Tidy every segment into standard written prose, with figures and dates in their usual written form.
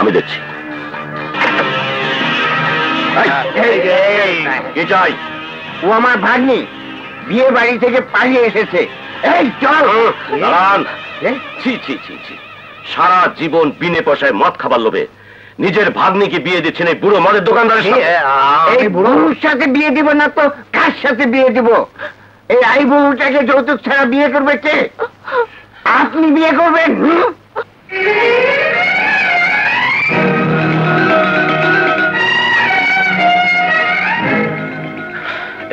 আমি দেখছি। কি চাই? ও আমার ভাগ্নি, বিয়ে বাড়ি থেকে পালিয়ে এসেছে। এই চল। দাঁড়ান। ছি ছি ছি ছি, সারা জীবন বিনে পয়সায় মদ খাবার লোভে নিজের ভাগ্নিকে বিয়ে দিচ্ছেন এই বুড়ো মদের দোকানদারের সাথে। এই বুড়োর সাথে বিয়ে দিব না তো কার সাথে বিয়ে দিব? এই আই বুড়োটাকে যৌতুক ছাড়া বিয়ে করবে কে? আপনি বিয়ে করবেন?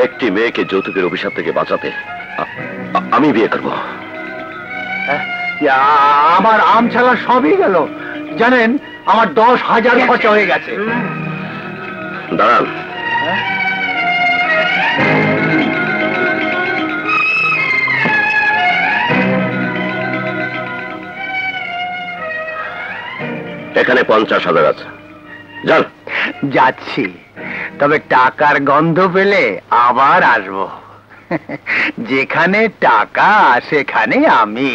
একটি মেয়েকে যৌতুকের অভিশাপ থেকে বাঁচাতে আমি বিয়ে করব। আমার আম ছাড়া সবই গেল, জানেন আমার 10,000 খরচা হয়ে গেছে। দাঁড়ান। এখানে 50,000 আছে, যান। যাচ্ছি, তবে টাকার গন্ধ পেলে আবার আসবো। যেখানে টাকা সেখানে আমি।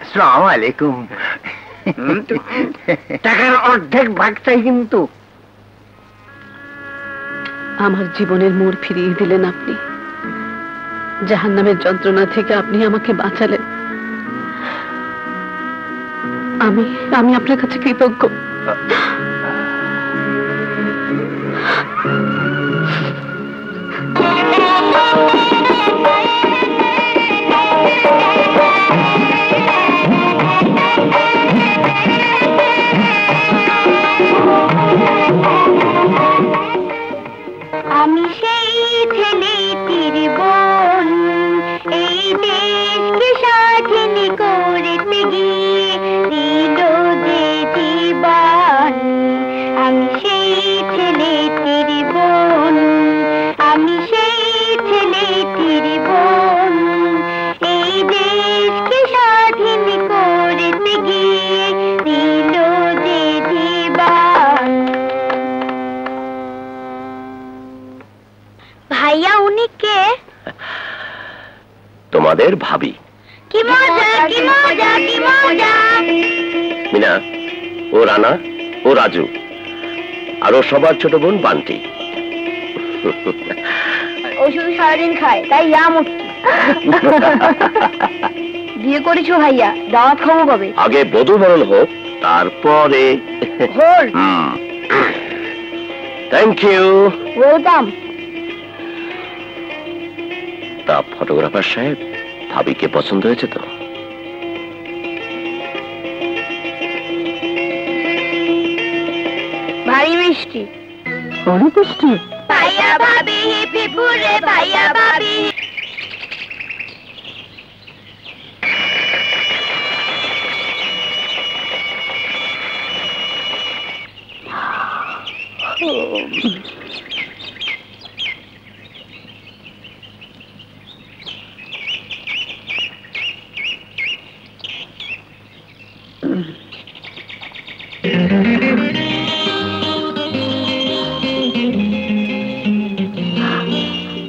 আসসালামু আলাইকুম। টাকার অর্ধেক ভাগ চাই কিন্তু। আমার জীবনের মোড় ফিরিয়ে দিলেন আপনি, জাহান্নামের যন্ত্রণা থেকে আপনি আমাকে বাঁচালেন। আমি আপনার কাছে কৃতজ্ঞ। আমি সেই ছেলেটির বোন, এই দেশকে স্বাধীন করতে গিয়ে দিল যে জীবন। আমি সেই ছেলেটির বোন, আমি সেই ছেলেটির বোন, এই দেশকে স্বাধীন করতে গিয়ে দিল যে জীবন। ভাইয়া উনি কে? তোমাদের ভাবি। কি মজা, কি মজা, কি মজা। মিনা, ও রানা, ও রাজু, আর ও সবার ছোট বোন বান্টি। ও শুধু সারাদিন খায়, তাই ইয়া মুটকি। বিয়ে করেছো ভাইয়া, দাওয়াত খাবো কবে? আগে বধূ বরণ হোক, তারপরে। Thank you. ওয়েলকাম। তা ফটোগ্রাফার সাহেব, ভাবিকে পছন্দ হয়েছে তো? ভারী মিষ্টি। অনেক মিষ্টি। ভাইয়া ভাবি হিপি পুরে, ভাইয়া ভাবি।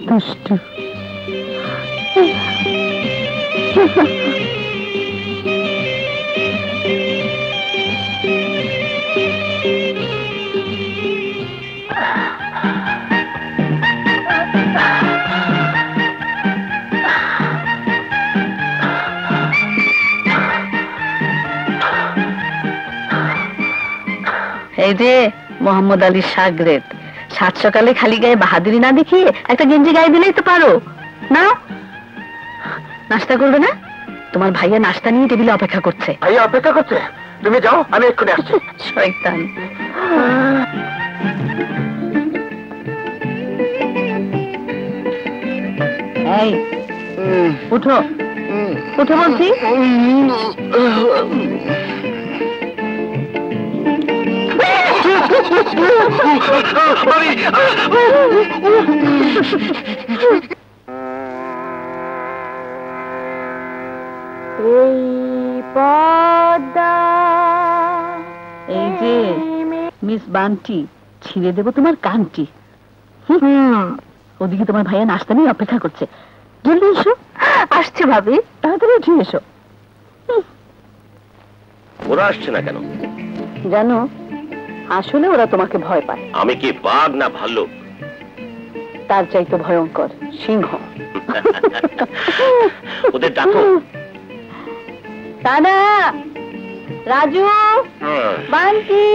দুষ্টু। এই যে মোহাম্মদ আলীর শাগরেদ, সাত সকালে খালি গায়ে বাহাদুরি না দেখিয়ে একটা গেঞ্জি গায়ে দিলেই তো পারো না? নাস্তা করবে না? তোমার ভাইয়া নাস্তা নিয়ে টেবিলে অপেক্ষা করছে। ভাইয়া অপেক্ষা করছে, তুমি যাও, আমি এক্ষুনি আসছি। শয়তান। এই উঠো, উঠো বলছি। এই পদ্মা, এই যে মিস বান্টি, ছিঁড়ে দেবো তোমার কানটি। ওদিকে তোমার ভাইয়া নাস্তা নিয়ে অপেক্ষা করছে, জলদি এসো। আসছে ভাবি। তাড়াতাড়ি উঠে এসো। ওরা আসছে না কেন জানো, আসলে ওরা তোমাকে ভয় পায়। আমি কি বাঘ না ভাল্লুক? তার চাইতে ভয়ঙ্কর সিংহ। ওদের ডাকো। দাদা, রাজু, বান্টি।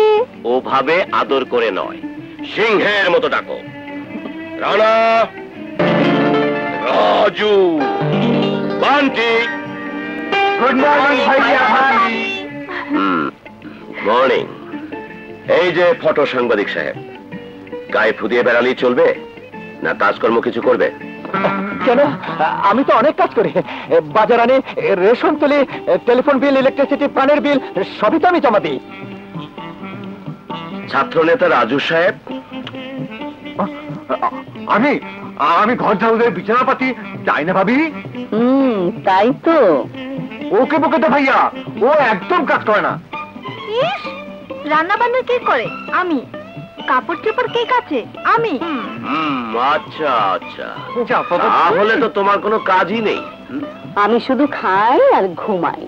ওভাবে আদর করে নয়, সিংহের মতো ডাকো। রানা, রাজু, বান্টি। গুড মর্নিং ভাইয়া। মর্নিং। এই যে ফটো সাংবাদিক সাহেব, গায়ে ফুদিয়ে বেড়ালেই চলবে না কাজকর্ম কিছু করবে? কেন, আমি তো অনেক কাজ করি। বাজার আনি, রেশন তুলি, টেলিফোন বিল, ইলেকট্রিসিটি, পানির বিল সবই তো আমি জমা দিই। ছাত্র নেতা রাজু সাহেব? আমি আমি ঘর ঝাড়ুদের বিছানাপাতি যাই না ভাবি। তাই তো। ওকে বকে তো ভাইয়া, ও একদম কাজ করে না। রান্না বান্না কে করে? আমি। কাপড় চোপড় কে কাচে? আমি। আচ্ছা আচ্ছা, তাহলে তো তোমার কোনো কাজই নেই। আমি শুধু খাই আর ঘুমাই।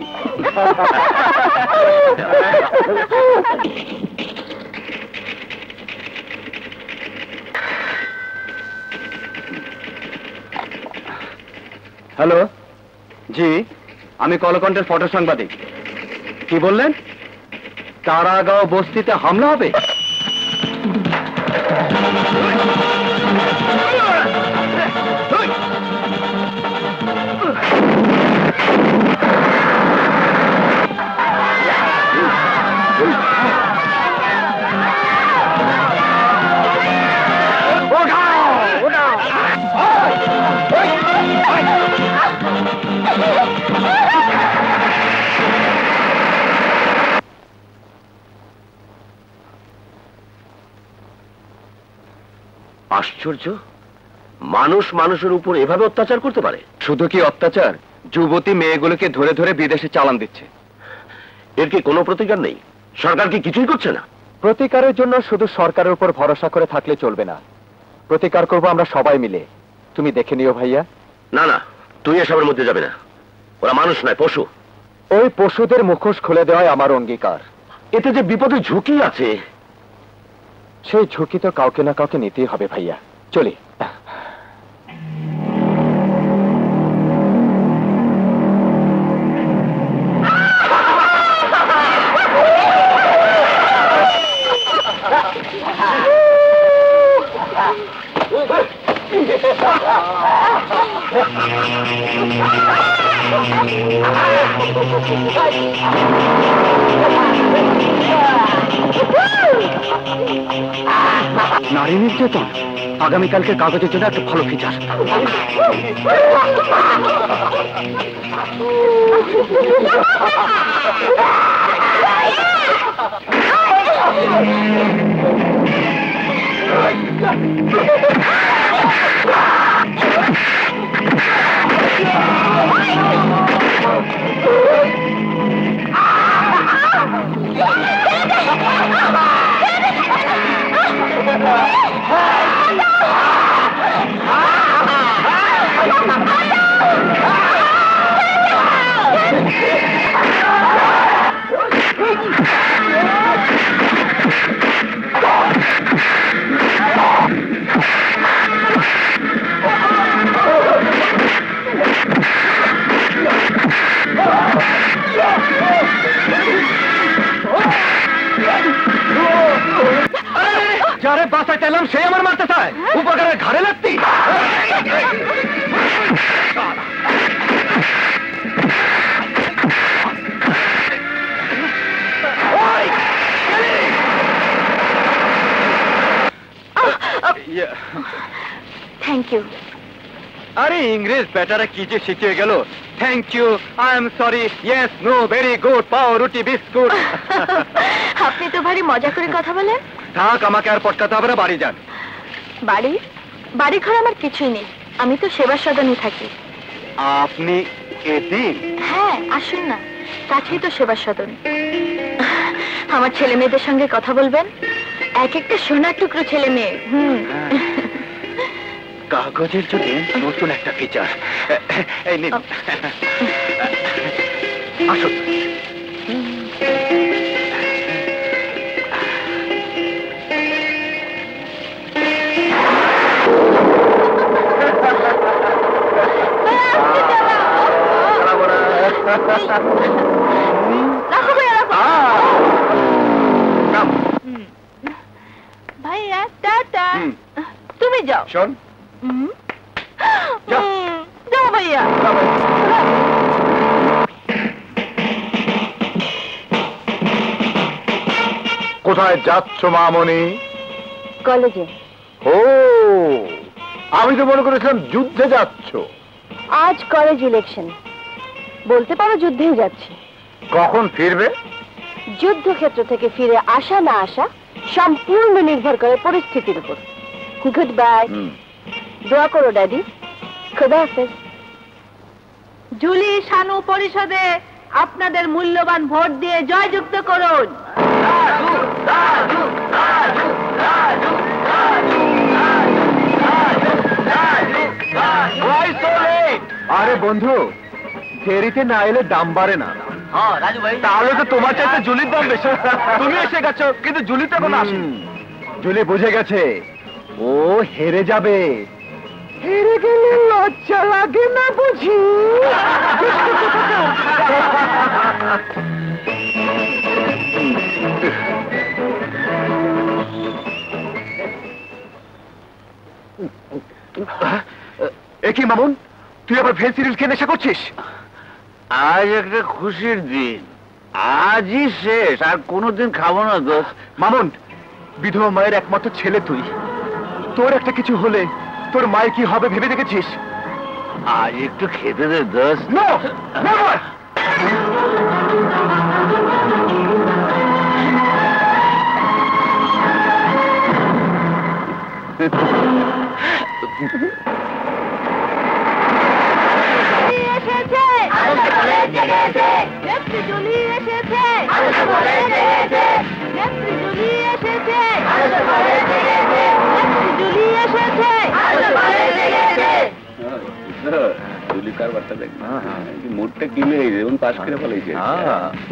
হ্যালো, জি আমি কলকণ্ঠের ফটো সাংবাদিক। কি বললেন? তারাগাঁও বস্তিতে হামলা হবে? আশ্চর্য, মানুষ মানুষের উপর এভাবে অত্যাচার করতে পারে? শুধু কি অত্যাচার, যুবতী মেয়েগুলোকে ধরে ধরে বিদেশে চালান দিচ্ছে। এর কি কোনো প্রতিকার নেই? সরকার কি কিছুই করছে না? প্রতিকারের জন্য শুধু সরকারের উপর ভরসা করে থাকলে চলবে না, প্রতিকার করব আমরা সবাই মিলে। তুমি দেখে নিও ভাইয়া। না না, তুই এসবের মধ্যে যাবে না। ওরা মানুষ নয়, পশু। ওই পশুদের মুখোশ খুলে দেওয়াই আমার অঙ্গীকার। এতে যে বিপদের ঝুঁকি আছে, সেই ঝুঁকি তো কাউকে না কাউকে নিতেই হবে ভাইয়া। চলি। নারী নির্যাতন আগামীকালকে কাগজের জন্য একটা ভালো ফিচার। যারে বাসায় চাইলাম সে আমার মারতে চায়, উপকারের ঘাড়ে লাগতি। Thank you. আরে ইংরেজ বেটারা কি যে শিখিয়ে গেল। Thank you, I am sorry, yes, no, very good, পাও রুটি বিস্কুট। আপনি তো ভারী মজা করে কথা বলেন। থাক, আমাকে আর পটকাতে হবে না, বাড়ি যান। বাড়ি? বাড়ি ঘর আমার কিছুই নেই, আমি তো সেবা সদনে থাকি। আপনি এদিন? হ্যাঁ, আসুন না, কাছেই তো সেবা সদন। আমার ছেলে মেয়েদের সঙ্গে কথা বলবেন, এক একটা সোনার টুকরো ছেলে মেয়ে। কাগজের জন্য নতুন একটা ফিচার। এই নিন, আসুন। রাখো ভাইয়া, রাখো। নাম। ভাইয়া টাটা। তুমি যাও। শোন, যাও। যাও ভাইয়া। কোথায় যাচ্ছ মামনি? কলেজে। ও, আমি তো মনে করেছিলাম যুদ্ধে যাচ্ছ। আজ কলেজ ইলেকশন, বলতে পারো যুদ্ধেই যাচ্ছি। কখন ফিরবে? যুদ্ধক্ষেত্র থেকে ফিরে আসা না আসা সম্পূর্ণ নির্ভর করে পরিস্থিতির উপর। Good bye. দোয়া করো ড্যাডি। খোদা হাফেজ। জুলি শানু পরিষদে আপনাদের মূল্যবান ভোট দিয়ে জয়যুক্ত করুন। আরে বন্ধু, ফেরিতে না এলে দাম বাড়ে না। তাহলে তো তোমার চাইতে জুলির দাম বেশি। তুমি এসে গেছো, কিন্তু জুলি তো এখন আসেনি। জুলি বুঝে গেছে ও হেরে যাবে। হেরে গেলে লজ্জা লাগে না বুঝি? একই মামুন, তুই আবার ভেজ সিরিজ খেয়ে নেশা করছিস? আজ একটা খুশির দিন, আজই শেষ, আর কোনোদিন খাবো না দোস্ত। মামুন, বিধবা মায়ের একমাত্র ছেলে তুই, তোর একটা কিছু হলে তোর মায়ের কি হবে ভেবে দেখেছিস? আজ একটু খেতে দে দোস্ত। No, never.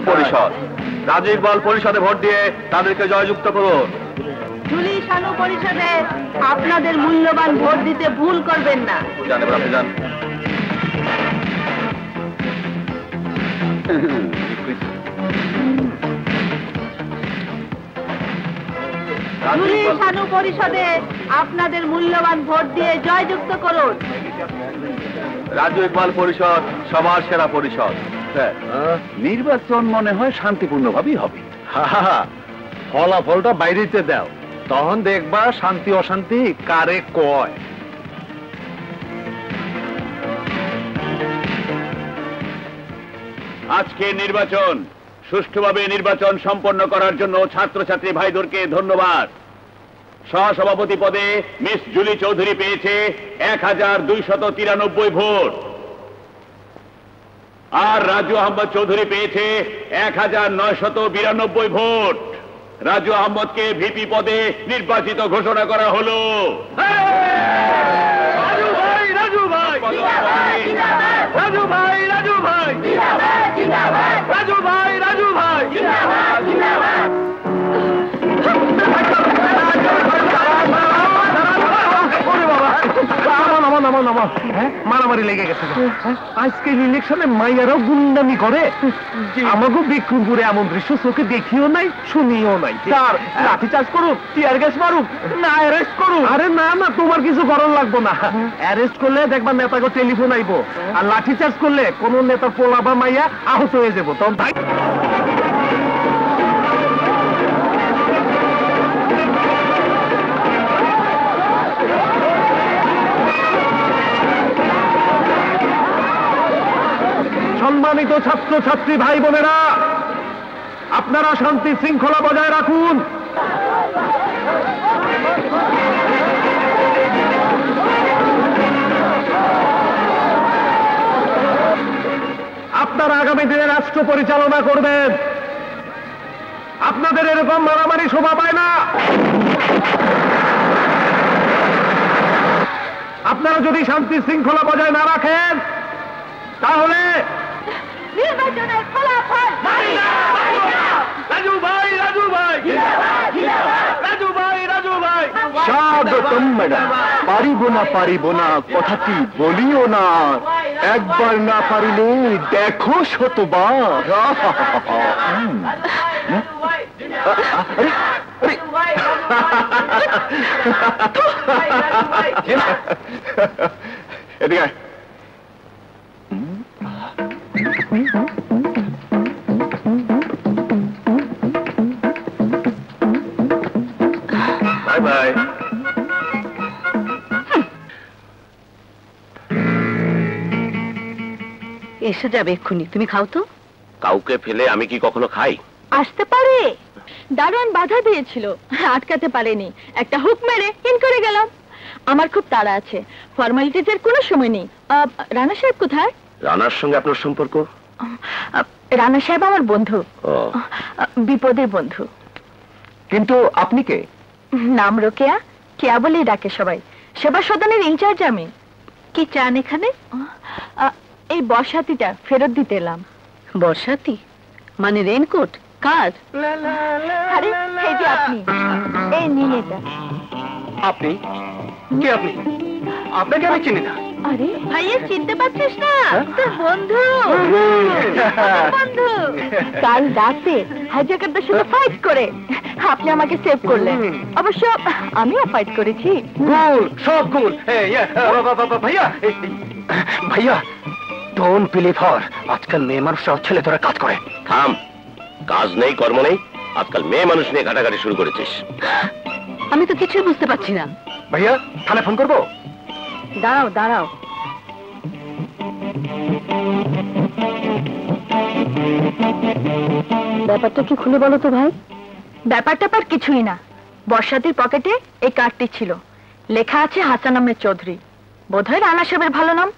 পরিষদ, রাজু ইকবাল পরিষদে ভোট দিয়ে তাদেরকে জয়যুক্ত করুন। জুলি শানু পরিষদে আপনাদের মূল্যবান ভোট দিতে ভুল করবেন না। জানে আপনি যান। জুলি শানু পরিষদে আপনাদের মূল্যবান ভোট দিয়ে জয়যুক্ত করুন। রাজু ইকবাল পরিষদ সবার সেরা পরিষদ। নির্বাচন মনে হয় শান্তিপূর্ণভাবেই হবে। ফলাফলটা বাইরেতে দাও, তখন দেখবা শান্তি অশান্তি কারে কয়। আজকে নির্বাচন সুষ্ঠুভাবে নির্বাচন সম্পন্ন করার জন্য ছাত্রছাত্রী ভাইদেরকে ধন্যবাদ। সহসভাপতি পদে মিস জুলি চৌধুরী পেয়েছে 1293 ভোট, আর রাজু আহমদ চৌধুরী পেয়েছে 1992 ভোট। রাজু আহমদকে ভিপি পদে নির্বাচিত ঘোষণা করা হলো। রাজু ভাই, রাজু ভাই, রাজু ভাই, রাজু ভাই, রাজু ভাই, রাজু ভাই। মারামারি লেগে গেছে। আজকের ইলেকশনে মাইয়ারাও গুন্ডামি করে। আমাকে বিক্রমপুরে এমন দৃশ্য চোখে দেখিও নাই, শুনিও নাই। স্যার, লাঠি চার্জ করুক, টিয়ার গ্যাস মারুক, না অ্যারেস্ট করুক। আরে না না, তোমার কিছু করার লাগবো না। অ্যারেস্ট করলে দেখবা নেতাকে টেলিফোন আইবো, আর লাঠি চার্জ করলে কোন নেতা পোলা বা মাইয়া আহত হয়ে যাবো। তখন ভাই সম্মানিত ছাত্র ছাত্রী ভাই বোনেরা, আপনারা শান্তি শৃঙ্খলা বজায় রাখুন। আপনারা আগামী দিনে রাষ্ট্র পরিচালনা করবেন। আপনাদের এরকম মারামারি শোভা পায় না। আপনারা যদি শান্তি শৃঙ্খলা বজায় না রাখেন তাহলে নির্বাচনের ফলাফল রাজু ভাই, রাজু ভাই, রাজু ভাই, রাজু ভাই। স্বাগতম ম্যাডাম। পারিব না কথাটি বলিও না। একবার না পারিলে দেখো শতবার। এদিকে বাই বাই। এসে যাবে এক্ষুনি, তুমি খাও তো। কাউকে ফেলে আমি কি কখনো খাই? আসতে পারে। দারোয়ান বাধা দিয়েছিল, আটকাতে পারেনি, একটা হুক মেরে ইন করে গেলাম। আমার খুব তাড়া আছে, ফর্মালিটিজের কোনো সময় নেই। রানা সাহেব কোথায়? রানার সঙ্গে আপনার সম্পর্ক? রানা সাহেব আমার বন্ধু, ও, বিপদের বন্ধু। কিন্তু আপনি কে? নাম রোকেয়া, কেয়া বলেই ডাকে সবাই। সেবা সদনের ইনচার্জ আমি। কি চান এখানে? এই বর্ষাতিটা ফেরত দিতে এলাম। বর্ষাতি মানে রেনকোট? কার? আরে এই যে আপনি, এই নিন এটা। আপনি কে? আপনি? আপনাকে আমি চিনি না। আরে ভাইয়া চিনতে পারছিস না? তোর বন্ধু, বন্ধু। কাল রাতে হাইজ্যাকারদের সাথে ফাইট করে আপনি আমাকে সেভ করলেন। অবশ্য আমিও ফাইট করেছি। গুল, সব গুল। ভাইয়া, ভাইয়া, ডোন্ট বিলিভ হার। আজকাল মেয়ে মানুষরা ছেলে ধরে কাজ করে। থাম, কাজ নেই কর্ম নেই, আজকাল মেয়ে মানুষ নিয়ে ঘাটাঘাটি শুরু করেছিস। আমি তো কিছুই বুঝতে পারছি না। ভাইয়া, থানায় ফোন করবো? দাঁড়াও দাঁড়াও, ব্যাপারটা কি খুলে বলো তো ভাই। ব্যাপারটা পার কিছুই না। বর্ষাতির পকেটে এই কার্ডটি ছিল, লেখা আছে হাসান আহমেদ চৌধুরী। বোধহয় রানা সাহেবের ভালো নাম।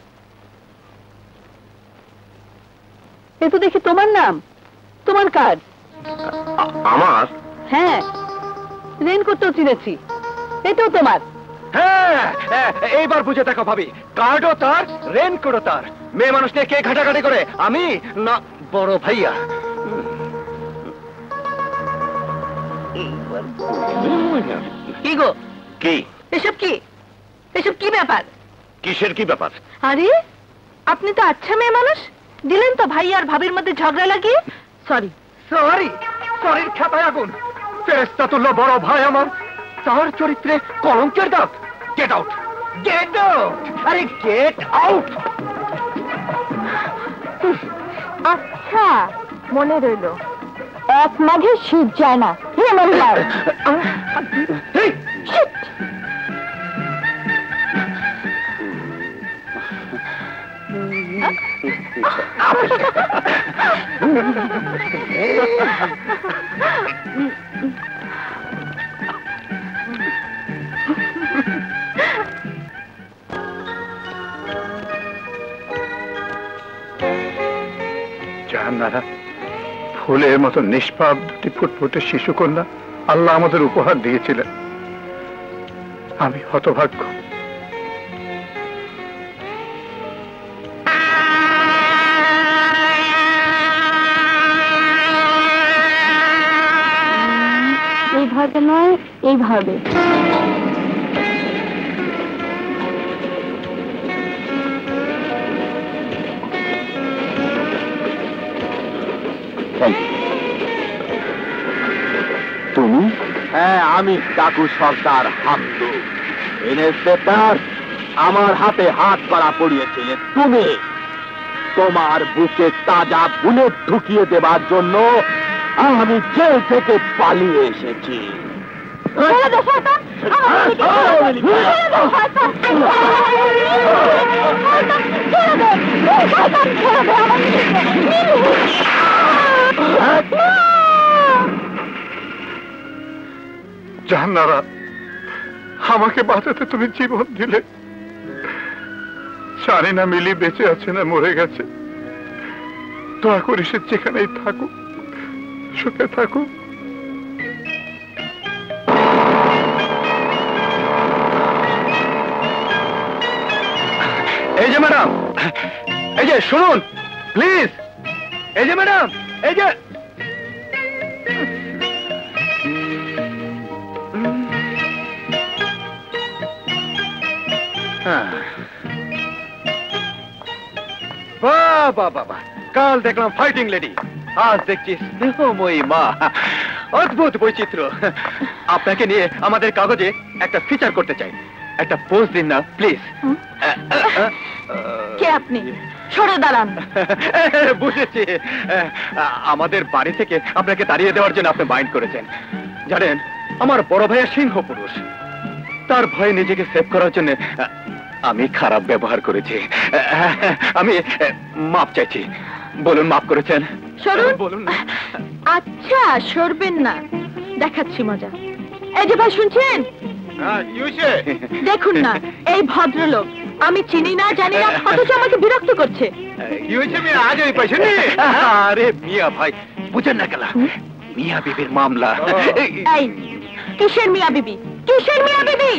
এ তো দেখি তোমার নাম, তোমার কার্ড। আমার? হ্যাঁ, রেনকোটটাও চিনেছি, এটাও তোমার। হ্যাঁ, এইবার বুঝে দেখো ভাবি, কার্ডও তার, রেনকোটও তার। মেয়ে মানুষ নিয়ে কে ঘাটাঘাটি করে? আমি না বড় ভাইয়া। কি গো, কি? এসব কি? এসব কি ব্যাপার? কিসের কি ব্যাপার? আরে আপনি তো আচ্ছা মেয়ে মানুষ, দিলেন তো ভাই আর ভাবির মধ্যে ঝগড়া লাগিয়ে। সরি। সরি? সরির খাতায় আগুন। ফেরেশতা তুল্য বড় ভাই আমার, তার চরিত্রে কলঙ্কের দাগ। গেট আউট, গেট আউট, আরে গেট আউট। আচ্ছা মনে রইল, এক মাঘে শীত যায় না। রিমেম্বার। জাহানারা, ফুলের মতো নিষ্পাপ দুটি ফুটফুটে শিশুকন্যা আল্লাহ আমাদের উপহার দিয়েছিলেন। আমি হতভাগ্য। এইভাবে নয়, এইভাবে। তুমি? হ্যাঁ, আমি ডাকু সর্দার হামদু। ইন্সপেক্টর, আমার হাতে হাত করা পড়িয়েছিলে তুমি। তোমার বুকে তাজা বুলেট ঢুকিয়ে দেবার জন্য আমি জেল থেকে পালিয়ে এসেছি। জাহানারা, আমাকে বাঁচাতে তুমি জীবন দিলে। জানি না মিলি বেঁচে আছে না মরে গেছে। দয়া করে সে যেখানেই থাকুক, সুখে থাকুক। এই যে ম্যাডাম, এই যে শুনুন প্লিজ। এই যে ম্যাডাম, এই যে বাবা বাবা, কাল দেখলাম ফাইটিং লেডি, আজ দেখছি স্নেহময়ী মা। অদ্ভুত বৈচিত্র্য। আপনাকে নিয়ে আমাদের কাগজে একটা ফিচার করতে চাই, একটা পোস্ট দিন না প্লিজ। কে আপনি? সরে দাঁড়ান। বুঝেছি, আমাদের বাড়ি থেকে আপনাকে তাড়িয়ে দেওয়ার জন্য আপনি মাইন্ড করেছেন। জানেন, আমার বড় ভাইয়ের সিংহ পুরুষ, তার ভয়ে নিজেকে সেভ করার জন্য আমি খারাপ ব্যবহার করেছি। আমি মাপ চাইছি। বলুন, মাপ করেছেন? সরুন। বলুন। আচ্ছা, সরবেন না, দেখাচ্ছি মজা। এই যে ভাই, শুনছেন? দেখুন না, এই ভদ্রলোক আমি চিনি না, জানি না, অথচ আমাকে বিরক্ত করছে। কি হয়েছে মিয়া? আজ ওই পয়সা নেই। আরে মিয়া ভাই, বুঝেন না কেলা, মিয়া বিবির মামলা। এই কিসের মিয়া বিবি? কিসের মিয়া বিবি?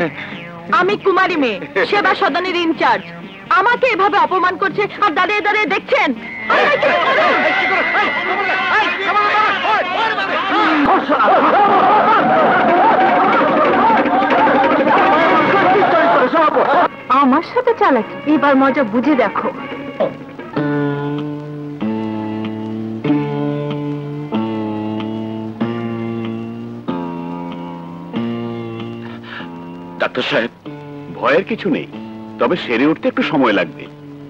আমি কুমারী মেয়ে, সেবা সদনের ইনচার্জ। আমাকে এভাবে অপমান করছে আর দাঁড়িয়ে দাঁড়িয়ে দেখছেন। আমার সাথে চালাকি, এবার মজা বুঝে দেখো। ডাক্তার সাহেব, ভয়ের কিছু নেই, তবে সেরে উঠতে একটু সময় লাগবে।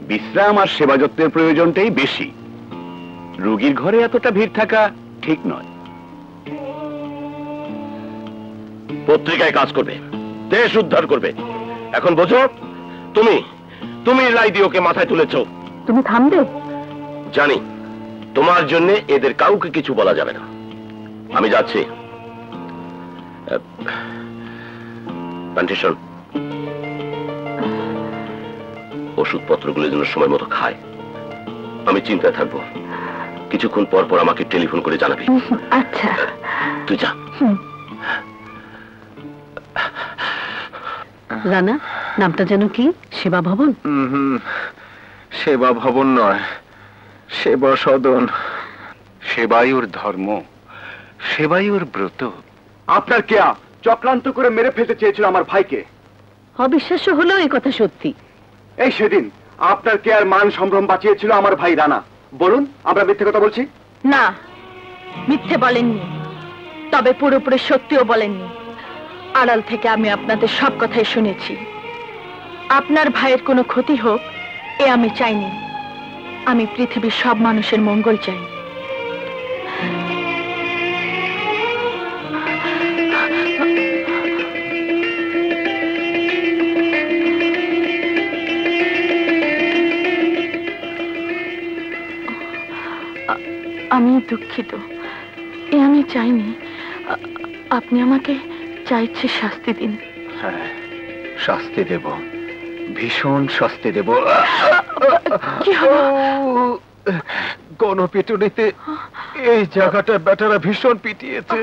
বিশ্রাম আর সেবা যত্নের প্রয়োজনটাই বেশি। রোগীর ঘরে এতটা ভিড় থাকা ঠিক নয়। পত্রিকায় কাজ করবে, দেশ উদ্ধার করবে। এখন বোঝো, তুমি রায় দিয়ে ওকে মাথায় তুলেছ। তুমি থামবে? জানি, তোমার জন্য এদের কাউকে কিছু বলা যাবে না। আমি যাচ্ছি। প্যান্টেশন, ওষুধপত্রগুলো যেন সময় মতো খায়। আমি চিন্তায় থাকবো, কিছুক্ষণ পর পর আমাকে টেলিফোন করে জানাবি। আচ্ছা, তুই যা। রানা, নামটা যেন কি? সেবা ভবন? সেবা ভবন নয়, সেবা সদন। সেবায়ুর ধর্ম, সেবায়ুর ব্রত। আপনার কেয়া চক্রান্ত করে মেরে ফেলতে চেয়েছিল আমার ভাইকে। অবিশ্বাস্য হলেও এই কথা সত্যি। এই সেদিন আপনার কেয়ার মান সম্ভ্রম বাঁচিয়েছিল আমার ভাই রানা। বলুন, আমরা মিথ্যে কথা বলছি? না, মিথ্যে বলেননি, তবে পুরোপুরি সত্যিও বলেননি। আড়াল থেকে আমি আপনাদের সব কথাই শুনেছি। আপনার ভাইয়ের কোনো ক্ষতি হোক এ আমি চাইনি। আমি পৃথিবীর সব মানুষের মঙ্গল চাই। আমি দুঃখিত, এ আমি চাইনি। আপনি আমাকে চাইছে শাস্তি দিন। হ্যাঁ, শাস্তি দেব, ভীষণ শাস্তি দেব। কি হলো? গণপিটুনিতে এই জায়গাটা বেটারা ভীষণ পিটিয়েছে।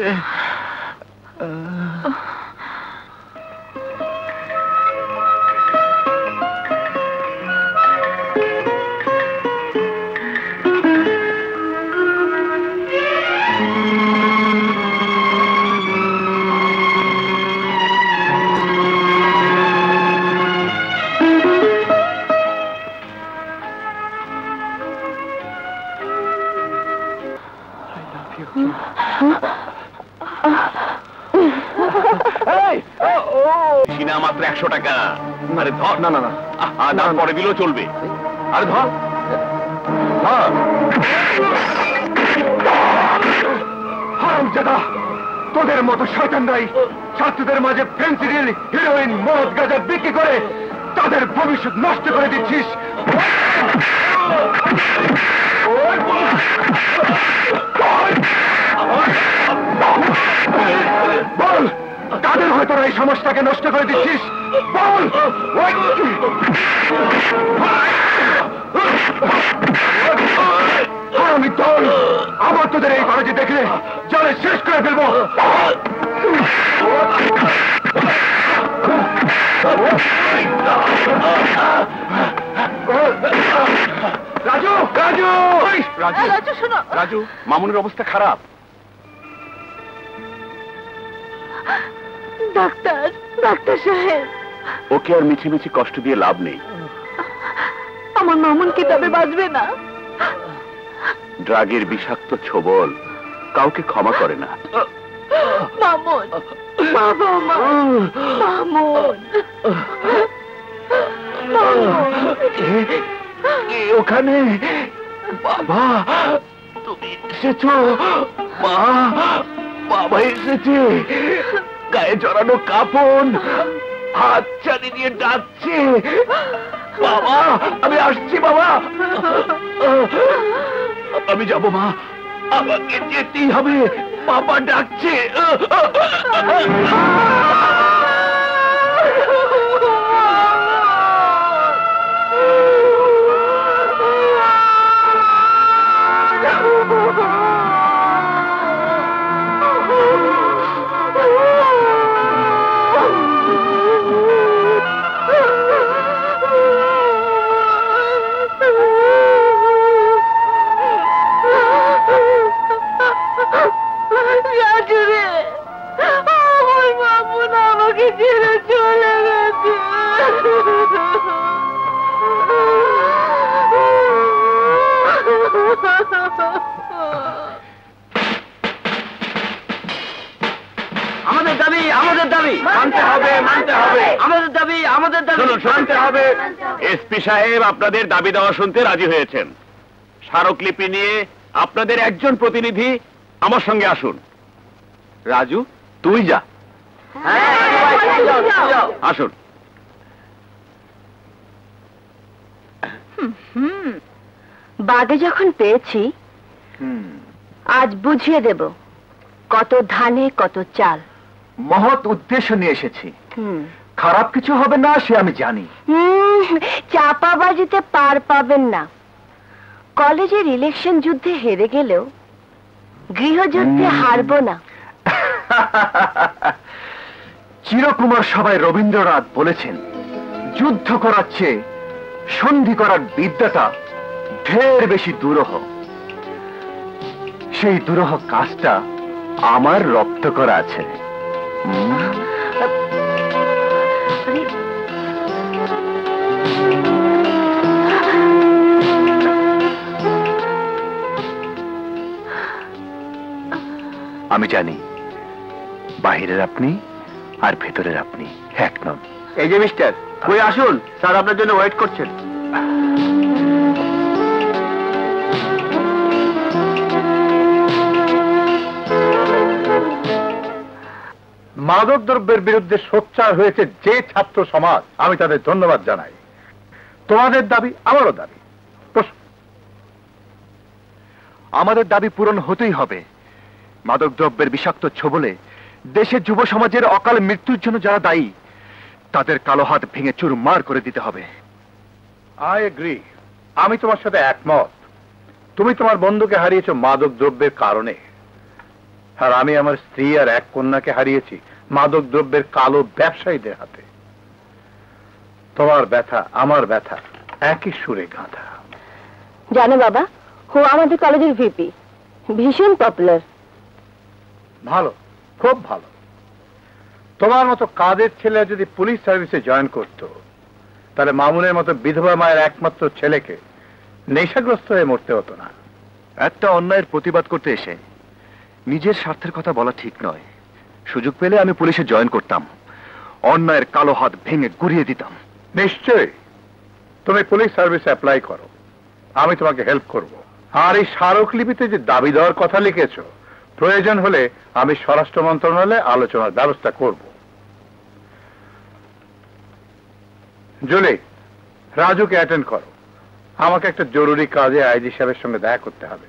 সিনা মাত্র 100 টাকা। আরে ধর। না না না, দাম পরে দিলেও চলবে। আরে ধর। হারামজাদা, তোদের মতো শয়তানরাই ছাত্রদের মাঝে ফেন্সিডিল, হিরোইন, মদ, গাঁজা বিক্রি করে তাদের ভবিষ্যৎ নষ্ট করে দিচ্ছিস। বল, তাদের হয়তো এই সমাজটাকে নষ্ট করে দিচ্ছিস। বল। আমি দল, আবার তোদের এই কলেজে দেখলে জলে শেষ করে ফেলবো। রাজু, রাজু, রাজু, রাজু শোনো। রাজু, মামুনের অবস্থা খারাপ। ডাক্তার, ডাক্তার সাহেব, ওকে আর মিছে মিছে কষ্ট দিয়ে লাভ নেই। আমার মামুন কি তবে বাঁচবে না? ড্রাগের বিষাক্ত ছোবল কাউকে ক্ষমা করে না। মামুন, বাবা, মামুন, ওখানে বাবা, তুমি এসেছো? মা, বাবা এসেছে, গায়ে জড়ানো কাপড়, হাত চালি দিয়ে ডাকছে। বাবা, আমি আসছি বাবা। আমি যাব মা, আমাকে যেতেই হবে, বাবা ডাকছে। রাজু রে, আমার মামুন আমাকে ছেড়ে চলে গেছে। আমাদের দাবি, আমাদের দাবি মানতে হবে, মানতে হবে। আমাদের দাবি, আমাদের দাবি মানতে হবে। এসপি সাহেব আপনাদের দাবি দেওয়া শুনতে রাজি হয়েছেন। স্মারকলিপি নিয়ে আপনাদের একজন প্রতিনিধি আমার সঙ্গে আসুন। রাজু, তুই যা। আসুন। বাগে যখন পেয়েছি, আজ বুঝিয়ে দেব কত ধানে কত চাল। মহৎ উদ্দেশ্য নিয়ে এসেছি, খারাপ কিছু হবে না সে আমি জানি। চাপাবাজিতে পার পাবেন না। কলেজের ইলেকশন যুদ্ধে হেরে গেলেও গৃহযুদ্ধে হারবো না। চিরকুমার সভায় রবীন্দ্রনাথ বলেছেন, যুদ্ধ করার চেয়ে সন্ধি করার বিদ্যাটা ঢের বেশি দুরূহ। সেই দুরূহ কাজটা আমার রপ্ত করা আছে। আমি জানি বাহিরের আপনি আর ভেতরের আপনি এক নন। এই যে মিস্টার, কই আসুন, স্যার আপনার জন্য ওয়েট করছেন। মাদক দ্রব্যের বিরুদ্ধে সোচ্চার হয়েছে যে ছাত্র সমাজ, আমি তাদের ধন্যবাদ জানাই। তোমাদের দাবি আমারও দাবি। আমাদের দাবি পূরণ হতেই হবে। মাদক দ্রব্যের বিষাক্ত ছোবলে দেশের যুব সমাজের অকাল মৃত্যুর জন্য যারা দায়ী, তাদের কালো হাত ভেঙে চুরমার করে দিতে হবে। আই এগ্রি, আমি তোমার সাথে একমত। তুমি তোমার বন্ধুকে হারিয়েছো মাদক দ্রব্যের কারণে, আর আমি আমার স্ত্রী আর এক কন্যাকে হারিয়েছি মাদক দ্রব্যের কালো ব্যবসায়ীদের হাতে। তোমার ব্যথা আমার ব্যথা, একই সুরে গাঁথা। জানো বাবা, ও আমাদের কলেজের ভিপি, ভীষণ পপুলার। ভালো, খুব ভালো। তোমার মতো কাজের ছেলে যদি পুলিশ সার্ভিসে জয়েন করত, তাহলে মামুনের মতো বিধবা মায়ের একমাত্র ছেলেকে নেশাগ্রস্ত হয়ে মরতে হতো না। একটা অন্যায়ের প্রতিবাদ করতে এসে নিজের স্বার্থের কথা বলা ঠিক নয়। সুযোগ পেলে আমি পুলিশে জয়েন করতাম, অন্যায়ের কালো হাত ভেঙে গুড়িয়ে দিতাম। নিশ্চয়ই, তুমি পুলিশ সার্ভিসে অ্যাপ্লাই করো, আমি তোমাকে হেল্প করব। আর এই স্মারকলিপিতে যে দাবি দেওয়ার কথা লিখেছো, প্রয়োজন হলে আমি স্বরাষ্ট্র মন্ত্রণালয়ে আলোচনার ব্যবস্থা করব। জুলি, রাজুকে অ্যাটেন্ড করো, আমাকে একটা জরুরি কাজে আইজি সাহেবের সঙ্গে দেখা করতে হবে।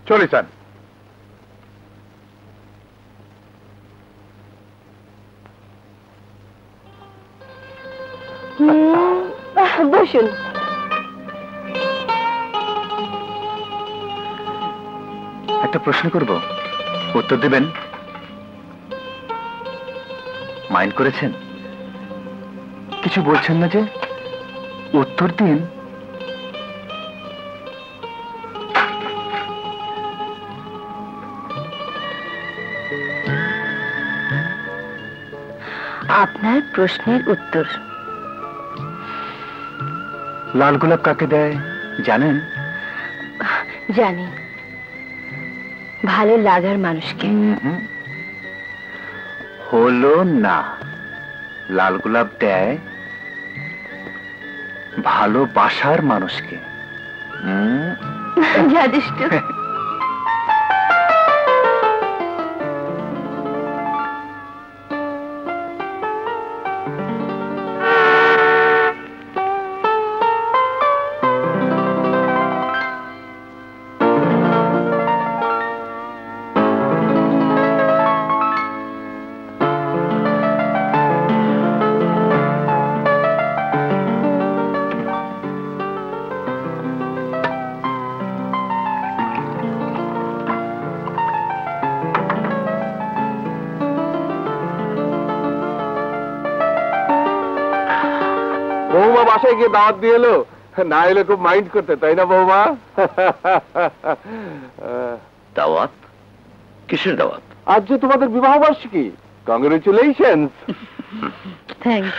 চলিস। বসুন। একটা প্রশ্ন করব, উত্তর দেবেন? মাইন্ড করেছেন? কিছু বলছেন না যে? উত্তর দিন। আপনার প্রশ্নের উত্তর, লাল গোলাপ কাকে দেয় জানেন? জানি, ভালো লাগার মানুষকে। হলো না, লাল গোলাপ দেয় ভালোবাসার মানুষকে। জানিস তো। বৌমা বাসায় গিয়ে দাওয়াত দিয়ে এলো, না এলে খুব মাইন্ড করতে, তাই না বৌমা? দাওয়াত? কিসের দাওয়াত? আজ যে তোমাদের বিবাহ বার্ষিকী। কংগ্রেচুলেশনস। থ্যাঙ্কস।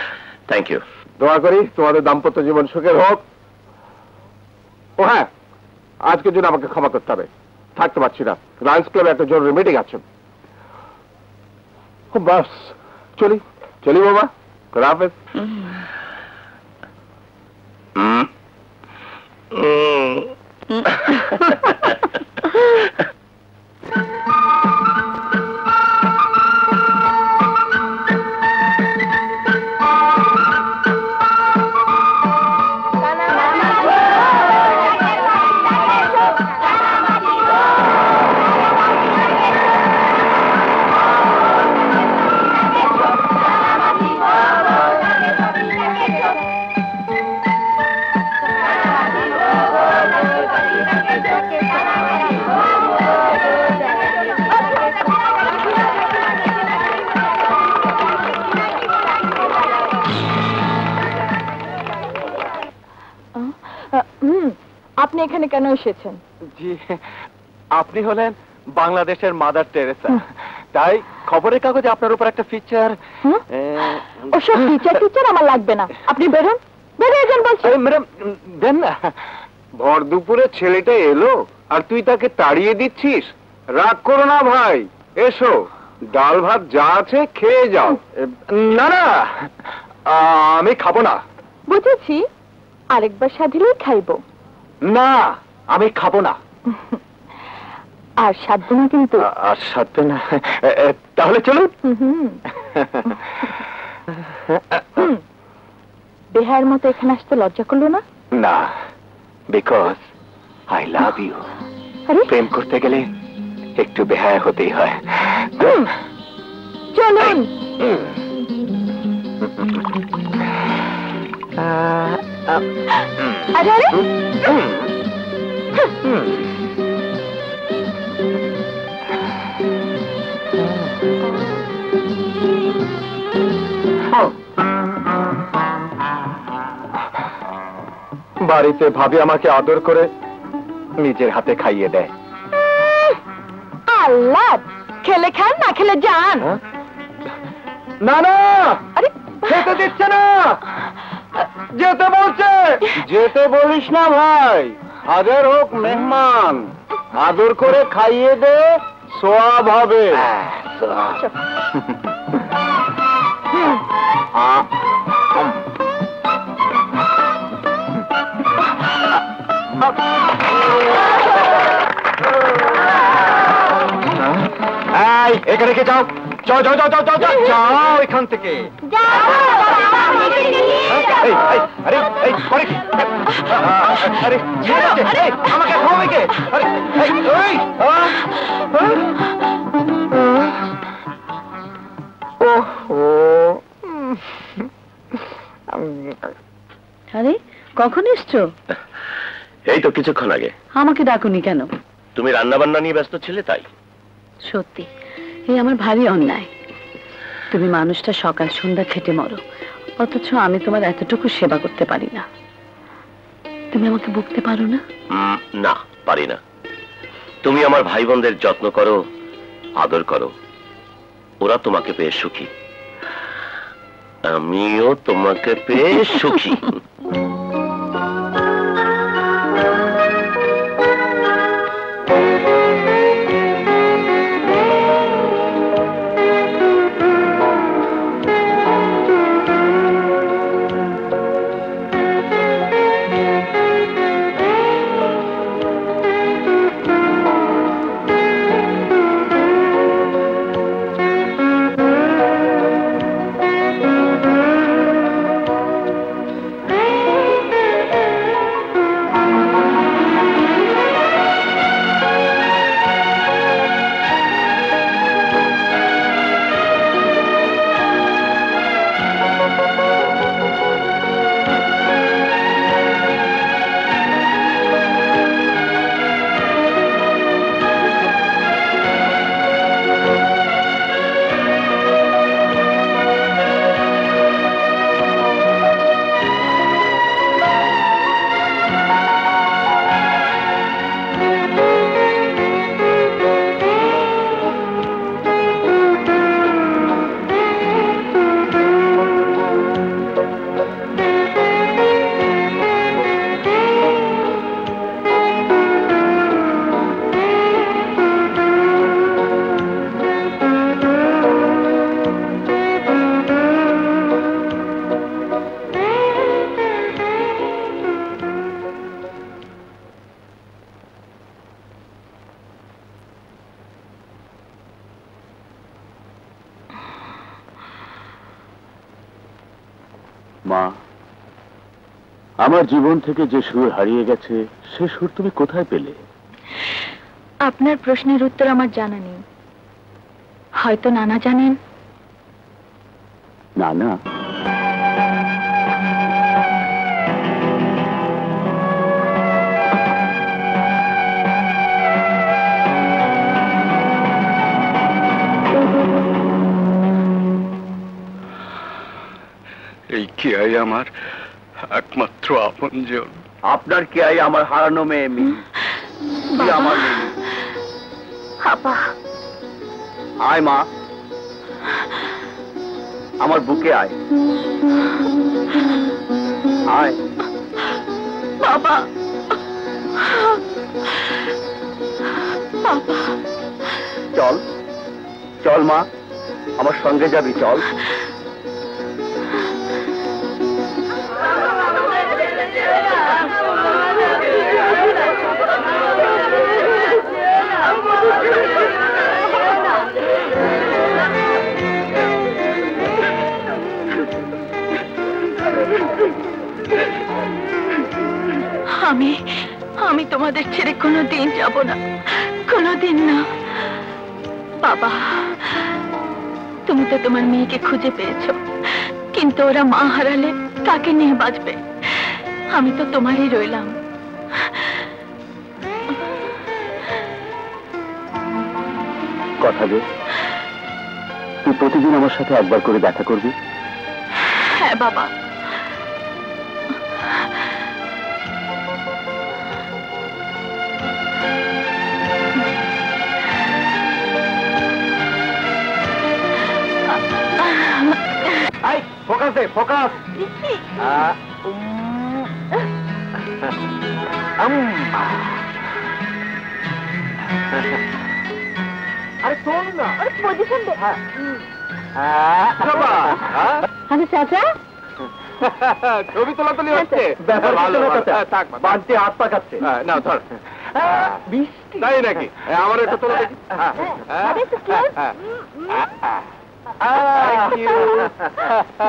Thank you. দোয়া করি তোমাদের দাম্পত্য জীবন সুখের হোক। ও হ্যাঁ, আজকের জন্য আমাকে ক্ষমা করতে হবে, থাকতে পারছি না, লায়ন্স ক্লাবে একটা জরুরি মিটিং আছে। বাস চলি চলি বাবা, হাফেজ। আপনি এখানে কেন এসেছেন? জি, আপনি হলেন বাংলাদেশের মাদার টেরেসা, তাই খবরের কাগজে আপনার উপর একটা ফিচার। ওসব ফিচার আমার লাগবে না, আপনি বেরোন, বেরিয়ে যান বলছি। ম্যাডাম দেন না। ভর দুপুরে ছেলেটা এলো আর তুই তাকে তাড়িয়ে দিচ্ছিস? রাগ করো না ভাই, এসো, ডাল ভাত যা আছে খেয়ে যাও। না না, আমি খাবো না। বুঝেছি, আরেকবার সাধিলেই খাইবো। না, আমি খাবো না। আর সাধবো না কিন্তু। আর সাথে না, তাহলে চলুন। বেহায়ের মতো এখানে আসতে লজ্জা করলো না? না, বিকজ আই লাভ ইউ। আরে প্রেম করতে গেলে একটু বেহায়া হতেই হয়। চলুন। আরে আরে, বাড়িতে ভাবি আমাকে আদর করে নিজের হাতে খাইয়ে দেয়। আল্লাহ, খেলে খান না খেলে যান। না না, আরে যেতে দিচ্ছে না, যেতে বলছে। যেতে বলিস না ভাই, হাজার হোক মেহমান, আদর করে খাইয়ে দে, সোয়াব হবে। এখানে কে যাও, যাও যাও যাও যাও যাও যাও এখান থেকে। আরে করে কি? আরে আমাকে খাওয়াবে কে? আরে কখন এসছো? এই তো কিছুক্ষণ আগে। আমাকে ডাকুনি কেন? তুমি রান্না বান্না নিয়ে ব্যস্ত ছিলে তাই। সত্যি এই আমার ভারী অন্যায়। তুমি মানুষটা সকাল সন্ধ্যা খেটে মরো, অথচ আমি তোমার এতটুকু সেবা করতে পারি না। তুমি আমাকে বকতে পারো না? না, পারি না। তুমি আমার ভাই বোনদের যত্ন করো, আদর করো, ওরা তোমাকে পেয়ে সুখী, আমিও তোমাকে পেয়ে সুখী। মা, আমার জীবন থেকে যে সুর হারিয়ে গেছে সে সুর তুমি কোথায় পেলে? আপনার প্রশ্নের উত্তর আমার জানা নেই, হয়তো নানা জানেন। না না, এই কেয়াই আমার একমাত্র আপনজন। আপনার কে আই আমার হারানো মেয়ে মিহি, আমার মেয়ে। আপা, আয় মা, আমার বুকে আয়, আয় বাবা, বাবা, চল চল মা, আমার সঙ্গে যাবি, চল। আমি তোমাদের ছেড়ে কোনোদিন যাব না, কোনোদিন না। বাবা, তুমি তো তোমার মেয়েকে খুঁজে পেয়েছো, কিন্তু ওরা মা হারালে কাকে নিয়ে বাঁচবে? আমি তো তোমারই রইলাম। কথা দে, তুই প্রতিদিন আমার সাথে একবার করে দেখা করবি। হ্যাঁ বাবা। ফোকাস দে, ফোকাস। আরে শোন না, পজিশন দে। আরে চাচা, ছবি তোলাতুলি হচ্ছে। বাড়তি হাত পাকাচ্ছে। না ধর, তাই নাকি? আমার একটা তোলা দেখি।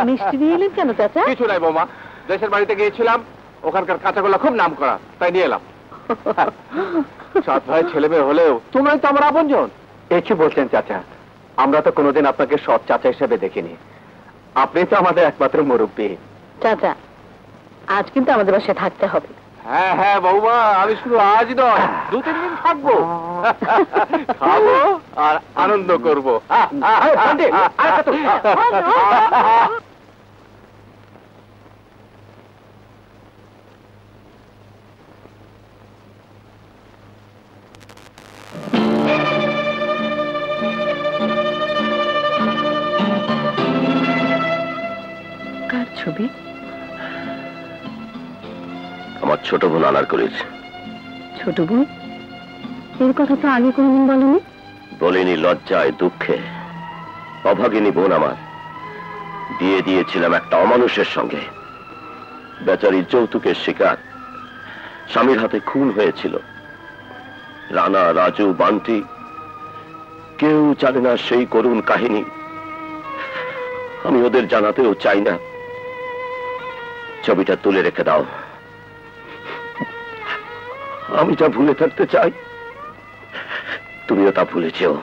মিষ্টি দিয়ে এলেন কেন চাচা? কিছু নাই বৌমা, দেশের বাড়িতে গিয়েছিলাম, ওখানকার কাঁচাগোল্লা খুব নাম করা, তাই নিয়ে এলাম। সাত ভাই ছেলে মেয়ে হলেও তোমরাই তো আমার আপনজন। কি বলছেন চাচা? আমরা তো কোনোদিন আপনাকে সৎ চাচা হিসেবে দেখিনি, আপনি তো আমাদের একমাত্র মুরব্বী। চাচা, আজ কিন্তু আমাদের বাসায় থাকতে হবে। হ্যাঁ হ্যাঁ বৌমা, আমি শুধু আজ নয়, 2-3 দিন থাকবো, খাবো আর আনন্দ করবো। কার ছবি? আমার ছোট বোন আনার করেছে। ছোট বোন? এর কথা তো আগে কোনোদিন বলেনি। বলিনি লজ্জায় দুঃখে। অভাগিনী বোন আমার, বিয়ে দিয়েছিলাম একটা অমানুষের সঙ্গে। বেচারি যৌতুকের শিকার, স্বামীর হাতে খুন হয়েছিল। রানা, রাজু, বান্টি, কেউ জানে না সেই করুণ কাহিনী। আমি ওদের জানাতেও চাই না। ছবিটা তুলে রেখে দাও। আমি যা ভুলে থাকতে চাই, তুমিও তা ভুলেছেও।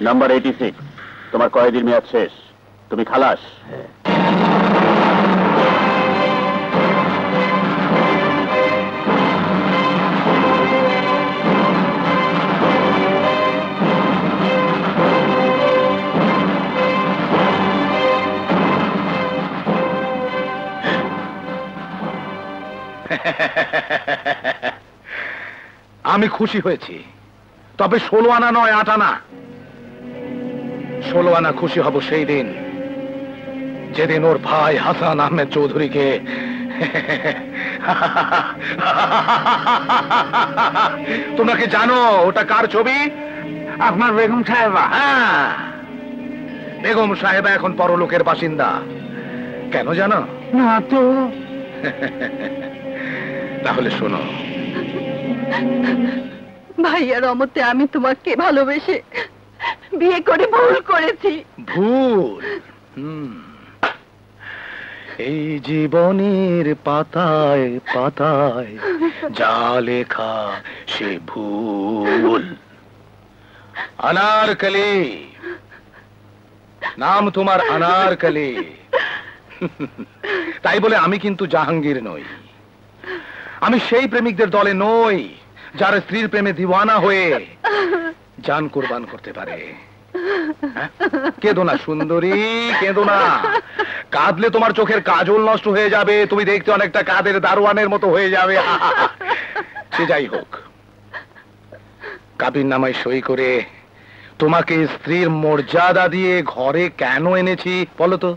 নাম্বার 86, তোমার কয়েদির মেয়াদ শেষ, তুমি খালাস। আমি খুশি হয়েছি, তবে 16 আনা নয়, 8 আনা। 16 আনা খুশি হব সেই দিন, যেদিন ওর ভাই হাসান আহমেদ চৌধুরীকে তোমরা কি জানো ওটা কার ছবি? আপনার বেগম সাহেবা। হ্যাঁ, বেগম সাহেবা এখন পরলোকের বাসিন্দা। কেন জানো? না তো। তাহলে শোনো। ভাইয়ার অমতে আমি তোমাকে ভালোবেসে বিয়ে করে ভুল করেছি। ভুল? এই জীবনের পাতায় পাতায় যা লেখা সে ভুল। अनारकली, নাম তোমার अनारकली। তাই বলে আমি কিন্তু জাহাঙ্গীর নই। আমি সেই প্রেমিকদের দলে নই যারা স্ত্রীর প্রেমে দিওয়ানা হয়ে জান কুরবান করতে পারে। কেঁদো না সুন্দরী, কেঁদো না। কাঁদলে তোমার চোখের কাজল নষ্ট হয়ে যাবে, তুমি দেখতে অনেকটা কাদের দারোয়ানের মতো হয়ে যাবে। সে যাই হোক, কাবির নামায় সই করে তোমাকে স্ত্রীর মর্যাদা দিয়ে ঘরে কেন এনেছি বলো তো?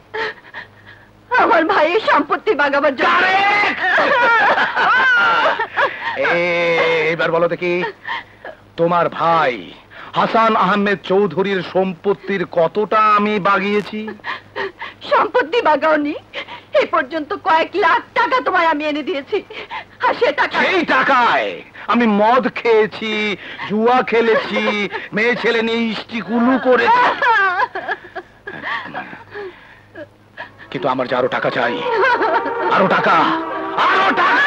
আমার ভাইয়ের সম্পত্তি বাগাবার জন্য। এবার বলো দেখি, তোমার ভাই হাসান আহমেদ চৌধুরীর সম্পত্তির কতটা আমি বাগিয়েছি? সম্পত্তি বাগাওনি, এই পর্যন্ত কয়েক লাখ টাকা তোমায় আমি এনে দিয়েছি। আর সেই টাকায় আমি মদ খেয়েছি, জুয়া খেলেছি, মেয়ে ছেলে নিয়ে ইষ্টিকুলু করেছি। কিন্তু আমার যে আরো টাকা চাই, আরো টাকা, আরো টাকা।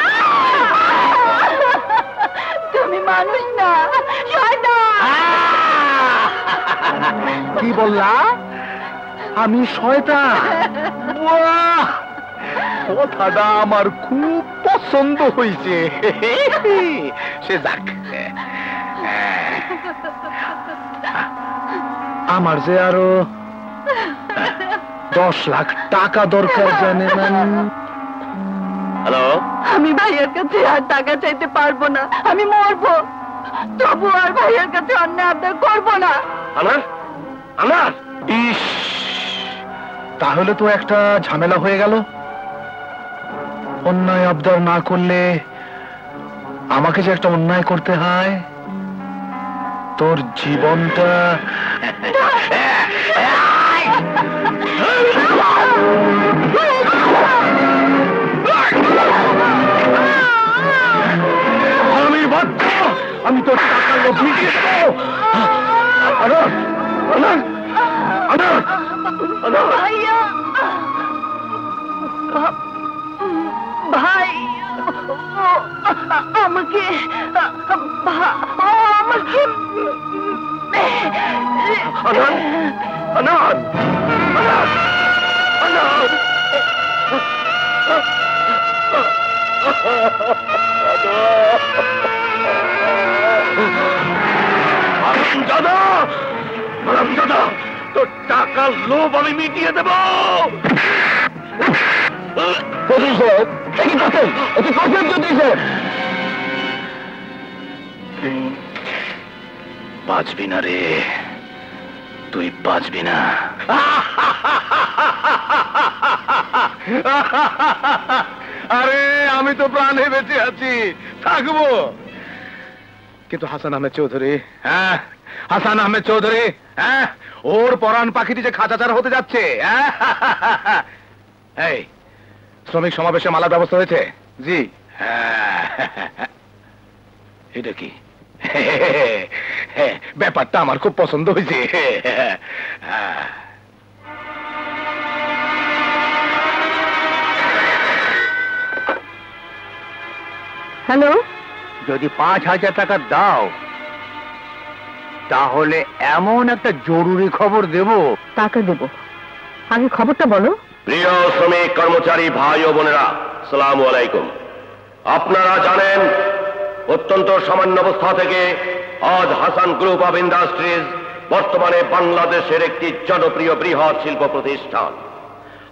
তুমি মানুষ না, শয়তান। কি বললা? আমি শয়তান? বাহ, কথাটা আমার খুব পছন্দ হয়েছে। সে যাক, আমার যে আরো 10 লাখ টাকা দরকার জানেন। হ্যালো, আমি ভাইয়ের কাছে আর টাকা চাইতে পারবো না, আমি মরবো, তবু আর ভাইয়ের কাছে অন্যায় আবদার করবো না। আনার, আনার। ইস, তাহলে তো একটা ঝামেলা হয়ে গেল। অন্যায় আবদার না করলে আমাকে যে একটা অন্যায় করতে হয়, তোর জীবনটা। আমি বাধ্য, আমি তোর টাকা লুকিয়ে দেবো। ভাইয়া, ভাই আমাকে দাদা, তোর টাকার লোভ আমি মিটিয়ে দেব। বাঁচবি না রে, তুই বাঁচবি না। আরে আমি তো প্রাণে বেঁচে আছি, থাকবো। কিন্তু হাসান আহমেদ চৌধুরী, হ্যাঁ হাসান আহমেদ চৌধুরী, হ্যাঁ ওর পরাণ পাখিটি যে খাঁচাচার হতে যাচ্ছে। এই শ্রমিক সমাবেশে মালার ব্যবস্থা হয়েছে? জি। এটা কি? ব্যাপারটা আমার খুব পছন্দ হয়েছে। হ্যালো, যদি 5,000 টাকা দাও তাহলে এমন একটা জরুরি খবর দেব। টাকা দেব, আগে খবরটা বলো। প্রিয় শ্রমিক কর্মচারী ভাই ও বোনেরা, আসসালামু আলাইকুম। আপনারা জানেন অত্যন্ত সামান্য অবস্থা থেকে আজ হাসান গ্রুপ অব ইন্ডাস্ট্রিজ বর্তমানে বাংলাদেশের একটি জনপ্রিয় বৃহৎ শিল্প প্রতিষ্ঠান।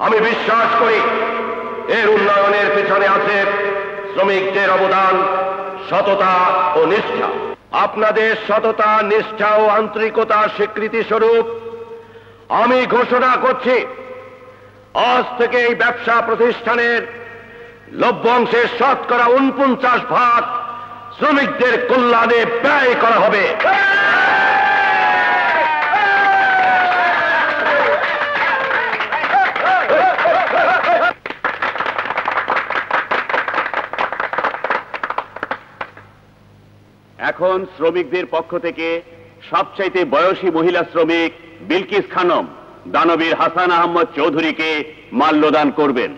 আমি বিশ্বাস করি এর উন্নয়নের পিছনে আছে শ্রমিকদের অবদান, সততা ও নিষ্ঠা। আপনাদের সততা, নিষ্ঠা ও আন্তরিকতার স্বীকৃতি স্বরূপ আমি ঘোষণা করছি, আজ থেকে এই ব্যবসা প্রতিষ্ঠানের লভ্যাংশের শতকরা 49% শ্রমিকদের কল্যাণে ব্যয় করা হবে। এখন শ্রমিকদের পক্ষ থেকে সবচাইতে বয়সী মহিলা শ্রমিক বিলকিস খানম দানবীর হাসান আহমদ চৌধুরীকে মাল্যদান করবেন।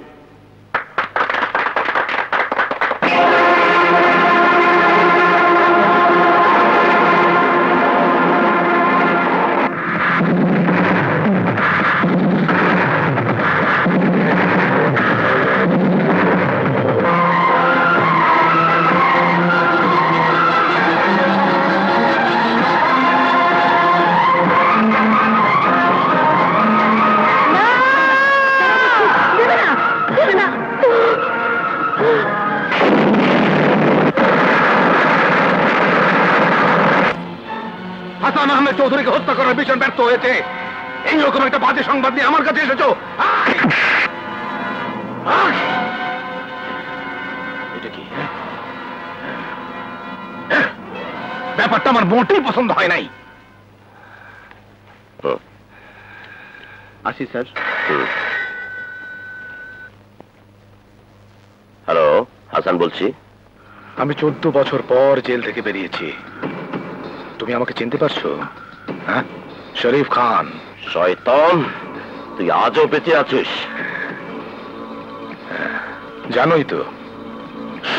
হাসান আহমেদ চৌধুরীকে হত্যা করার মিশন ব্যর্থ হয়েছে। এইরকম একটা বাজে সংবাদ নিয়ে আমার কাছে এসেছো। এটা কি? ব্যাপারটা আমার মোটেই পছন্দ হয় নাই। আসি স্যার। হ্যালো, হাসান বলছি। আমি 14 বছর পর জেল থেকে বেরিয়েছি। তুমি আমাকে চিনতে পারছো? হ্যাঁ, শরীফ খান। শয়তান, তুই আজও বেঁচে আছিস? জানোই তো,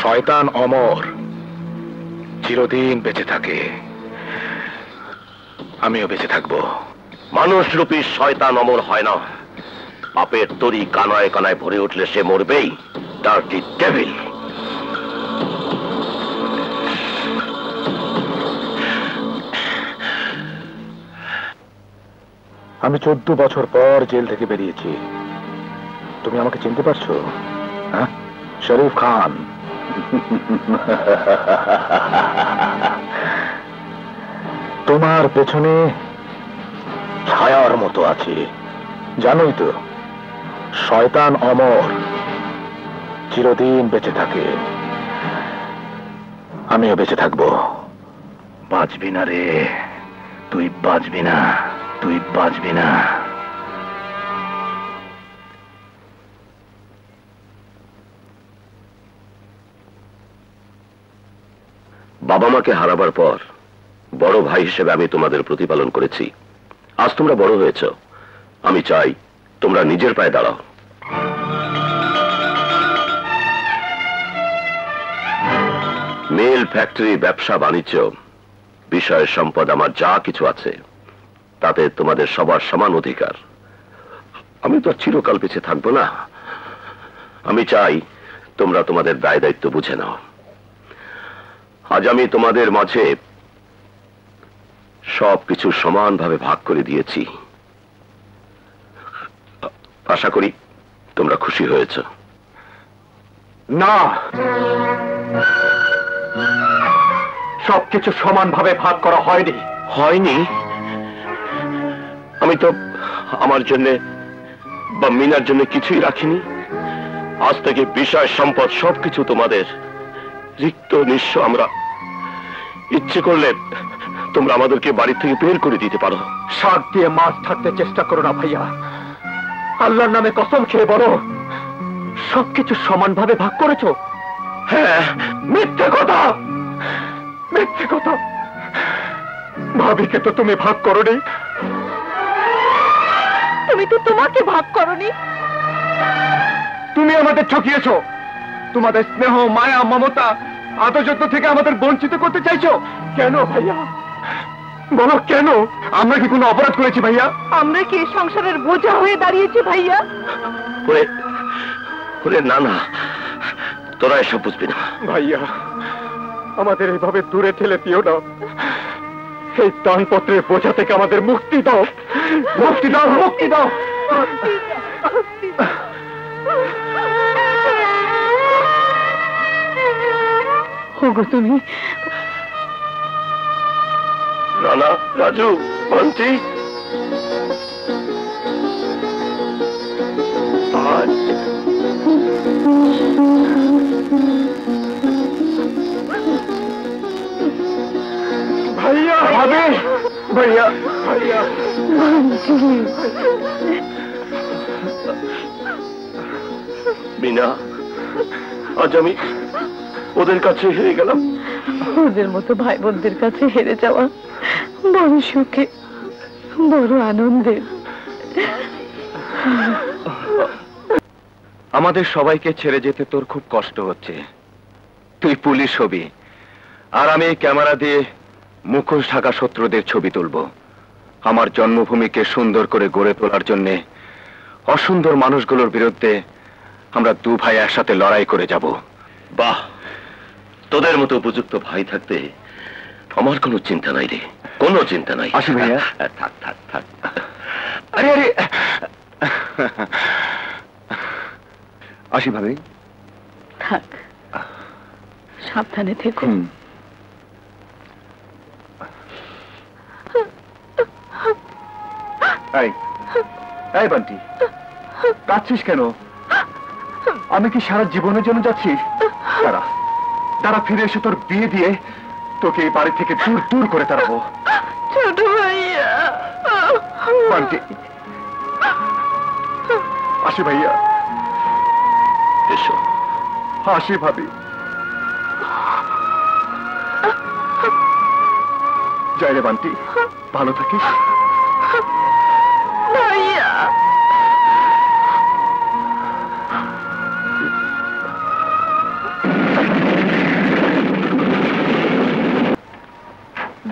শয়তান অমর, চিরদিন বেঁচে থাকে। আমিও বেঁচে থাকবো। মানুষ রূপী শয়তান অমর হয় না। পাপের তরি কানায় কানায় ভরে উঠলে সে মরবেই। Dirty devil. আমি 14 বছর পর জেল থেকে বেরিয়েছি। তুমি আমাকে চিনতে পারছো? হ্যাঁ, শরীফ খান। তোমার পেছনে ছায়ার মতো আছে। জানোই তো, শয়তান অমর, চিরদিন বেঁচে থাকে। আমিও বেঁচে থাকবো। বাঁচবি না রে, তুই বাঁচবি না, তুই বাঁচবি না। বাবা মাকে হারাবার পর বড় ভাই হিসেবে আমি তোমাদের প্রতিপালন করেছি। আজ তোমরা বড় হয়েছ, আমি চাই তোমরা নিজের পায়ে দাঁড়াও। মিল, ফ্যাক্টরি, ব্যবসা বাণিজ্য, বিষয় সম্পদ আমার যা কিছু আছে তাতে তোমাদের সবার সমান অধিকার। আমি তো চিরকাল পিছিয়ে থাকবো না। আমি চাই তোমরা তোমাদের দায় দায়িত্ব বুঝে নাও। আজ আমি তোমাদের মাঝে সবকিছু সমানভাবে ভাগ করে দিয়েছি। আশা করি তোমরা খুশি হয়েছ। না, সবকিছু সমানভাবে ভাগ করা হয়নি। হয়নি? আমি তো আমার জন্য বা মিনার জন্য কিছুই রাখিনি। আজ থেকে বিষয় সম্পদ সবকিছু তোমাদের। রিক্ত নিঃস্ব আমরা। ইচ্ছে করলে তোমরা আমাদেরকে বাড়ি থেকে বের করে দিতে পারো। শাক দিয়ে মাছ থাকতে চেষ্টা করো না ভাইয়া। আল্লাহর নামে কসম খেয়ে বলো, সবকিছু সমানভাবে ভাগ করেছো? হ্যাঁ। মিথ্যে কথা, মিথ্যে কথা। ভাবিকে তো তুমি ভাগ করোনি। তুমি তো তোমাকে ভাগ করনি। তুমি আমাদের ঠকিয়েছো। তোমাদের স্নেহ, মায়া, মমতা, আদর্যত্ব থেকে আমাদের বঞ্চিত করতে চাইছো। কেন ভাইয়া বলো, কেন? আমরা কি কোনো অপরাধ করেছি ভাইয়া? আমরা কি সংসারের বোঝা হয়ে দাঁড়িয়েছি ভাইয়া? না না, তোরা এসব বুঝবি না। ভাইয়া, আমাদের এইভাবে দূরে ঠেলে দিও না। এই দানপত্রের বোঝা থেকে আমাদের মুক্তি দাও, মুক্তি দাও, মুক্তি দাও। তুমি রানা, রাজু, বন্টি, ভাইয়া, ভাবি, ভাইয়া, ভাইয়া। মিনা, আজ আমি ওদের কাছে হেরে গেলাম। ওদের মতো ভাই বোনদের কাছে হেরে যাওয়া বড় সুখে, বড় আনন্দের। আমাদের সবাইকে ছেড়ে যেতে তোর খুব কষ্ট হচ্ছে। তুই পুলিশ হবি, আর আমি ক্যামেরা দিয়ে মুখোশ ঢাকা শত্রুদের ছবি তুলব। আমার জন্মভূমিকে সুন্দর করে গড়ে তোলার জন্য অসুন্দর মানুষগুলোর বিরুদ্ধে আমরা দু ভাই একসাথে লড়াই করে যাব। বাহ, তোদের মতো উপযুক্ত ভাই থাকতে আমার কোনো চিন্তা নাই রে, কোনো চিন্তা নাই। আসি ভাইয়া। থাক থাক থাক। আরে আরে, আসি ভাবি। থাক, সাবধানে থেকো। এই বান্টি, কাঁদছিস কেন? আমি কি সারা জীবনের জন্য যাচ্ছি? দাঁড়া দাঁড়া, ফিরে এসে তোর বিয়ে দিয়ে তোকে এই বাড়ি থেকে দূর দূর করে তাড়াবো। ছোট ভাইয়া। বান্টি, আসি ভাইয়া। এসো। আসি ভাবি। যাই রে বান্টি, ভালো থাকিস। ভাইয়া।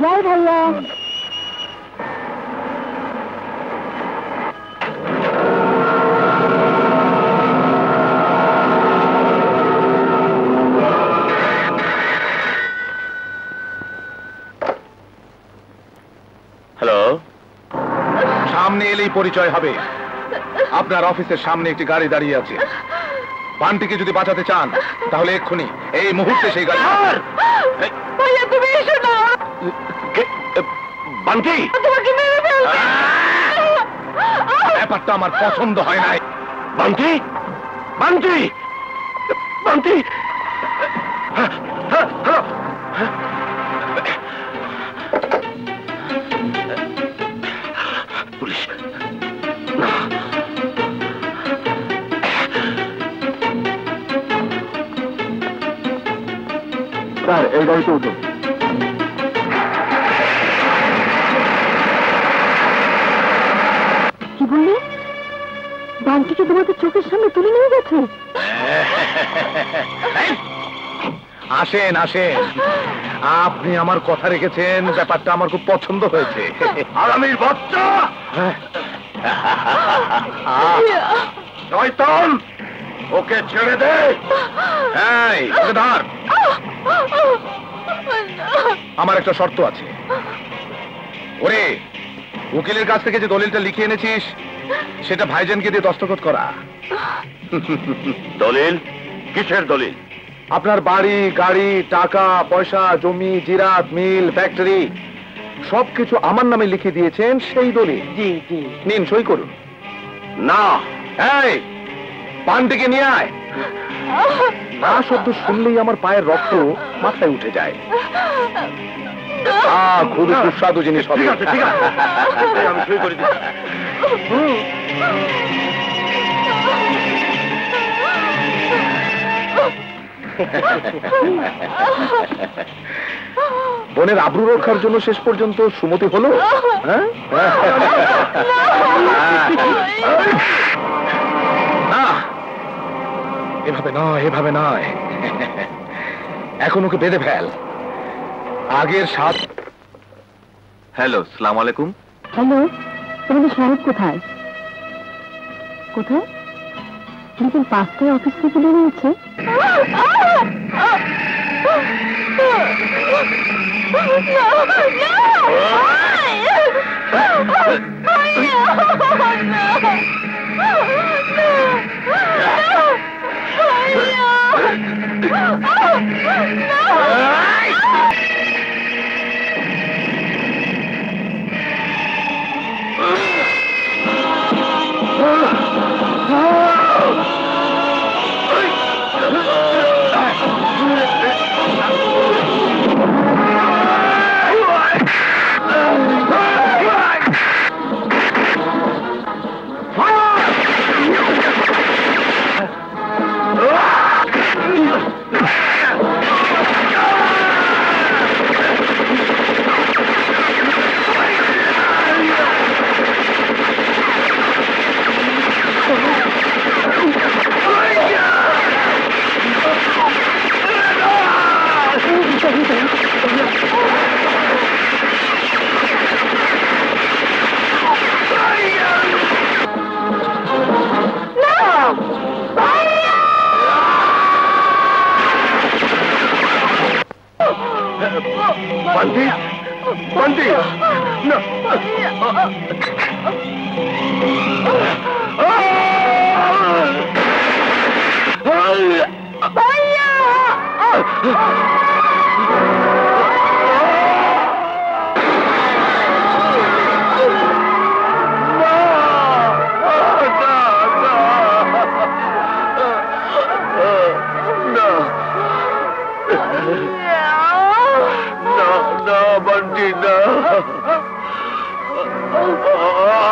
জয় ভাইয়া। হ্যালো, সামনে এলেই পরিচয় হবে। আপনার অফিসের সামনে একটি গাড়ি দাঁড়িয়ে আছে। বান্টিকে যদি বাঁচাতে চান তাহলে এক্ষুনি এই মুহূর্তে সেই গাড়ি। ভাইয়া তুমি এসো না, বান্টি, তোমাকে মেরে ফেলবে। ব্যাপারটা আমার পছন্দ হয় নাই। বান্টি, বান্টি, বান্টি। পুলিশ না। স্যার, এই গাড়িতে উঠুন। কি বললি? বান্টিকে তোমাদের চোখের সামনে তুলে নিয়ে গেছে? আসেন আসেন, আপনি আমার কথা রেখেছেন, ব্যাপারটা আমার খুব পছন্দ হয়েছে। আরামির বাচ্চা, শয়তান, ওকে ছেড়ে দে। এই, ওকে ধর। আমার একটা শর্ত আছে। ওরে, উকিলের কাছ থেকে যে দলিলটা লিখে এনেছিস সেটা ভাইজানকে দিয়ে দস্তখত করা। দলিল? কিসের দলিল? আপনার বাড়ি, গাড়ি, টাকা পয়সা, জমি, জিরাত, মিল, ফ্যাক্টরি সবকিছু আমার নামে লিখে দিয়েছেন, সেই দলিল। জি জি। নিন, সই করুন। না। এই, পানটিকে নিয়ে আয়। না শব্দ শুনলেই আমার পায়ের রক্ত মাথায় উঠে যায়। খুবই সুস্বাদু জিনিস হবে। ঠিক আছে, আমি সই করে দিচ্ছি। বোনের আব্রু রক্ষার জন্য শেষ পর্যন্ত সুমতি হলো। হ্যাঁ, না, এভাবে নয়, এভাবে নয়। এখন ওকে বেঁধে ফেল। আগের সাথ। হ্যালো, সালাম আলাইকুম। হ্যালো, তোমাদের সাহেব কোথায়? কোথায়? বিকেল 5টায় অফিস থেকে বেরিয়েছে।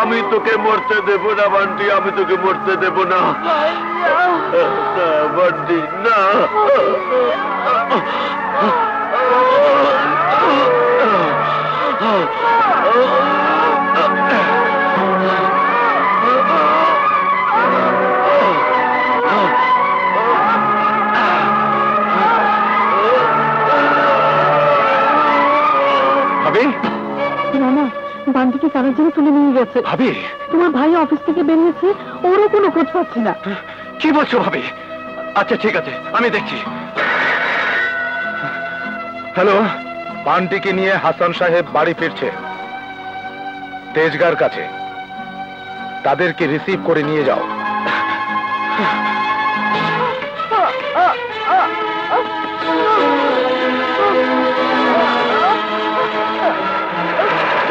আমি তোকে মরতে দেব না বান্টি, আমি তোকে মরতে দেব না বান্টি, না। বান্টিকে কারোর জন্য তুলে নিয়ে গেছে। ভাবি, তোমার ভাই অফিস থেকে বেরিয়েছে, ওরও কোনো খোঁজ পাচ্ছি না। কি বলছো ভাবি? আচ্ছা ঠিক আছে, আমি দেখছি। হ্যালো, বান্টিকে নিয়ে হাসান সাহেব বাড়ি ফিরছে তেজগাঁর কাছে। তাদেরকে রিসিভ করে নিয়ে যাও।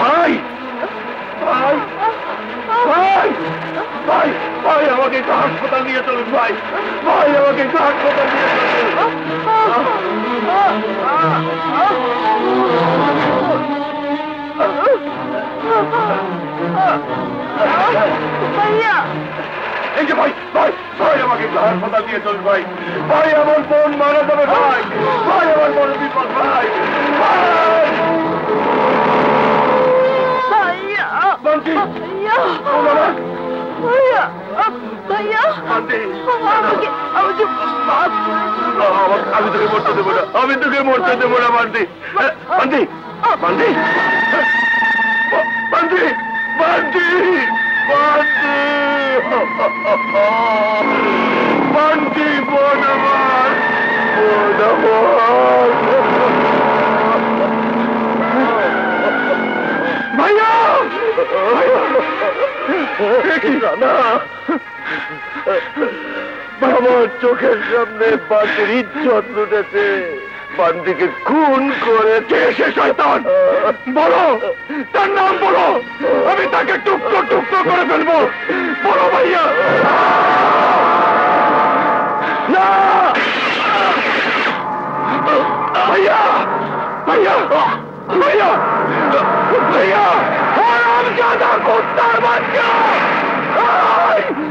ভাই ভাই ভাই ভাই ভাই আমাকে হাসপাতাল নিয়ে চলুন ভাই, ভাই আমাকে হাসপাতাল নিয়ে চলুন। এই যে ভাই ভাই ভাই আমাকে হাসপাতাল নিয়ে চলুন ভাই, ভাই আমার বোন মারা যাবে ভাই, ভাই আমার বড় বিপদ ভাই, ভাই বান্টি, আমি তোকে মরতে দেবো না, আমি তোকে মরতে দেবো না বান্টি, বান্টি বান্টি বান্টি বান্টি বান্টি বান্টি বোন আমার, বোন আমার ভাইয়া, না আমার চোখের সামনে বান্টির ইজ্জত লুটেছে, বান্টিকে খুন করেছে সে শয়তান। বলো তার নাম বলো, আমি তাকে টুকরো টুকরো করে ফেলবো। বলো ভাইয়া। না ভাইয়া ভাইয়া ভাইয়া ভাইয়া হারামজাদা কুত্তার বাচ্চা।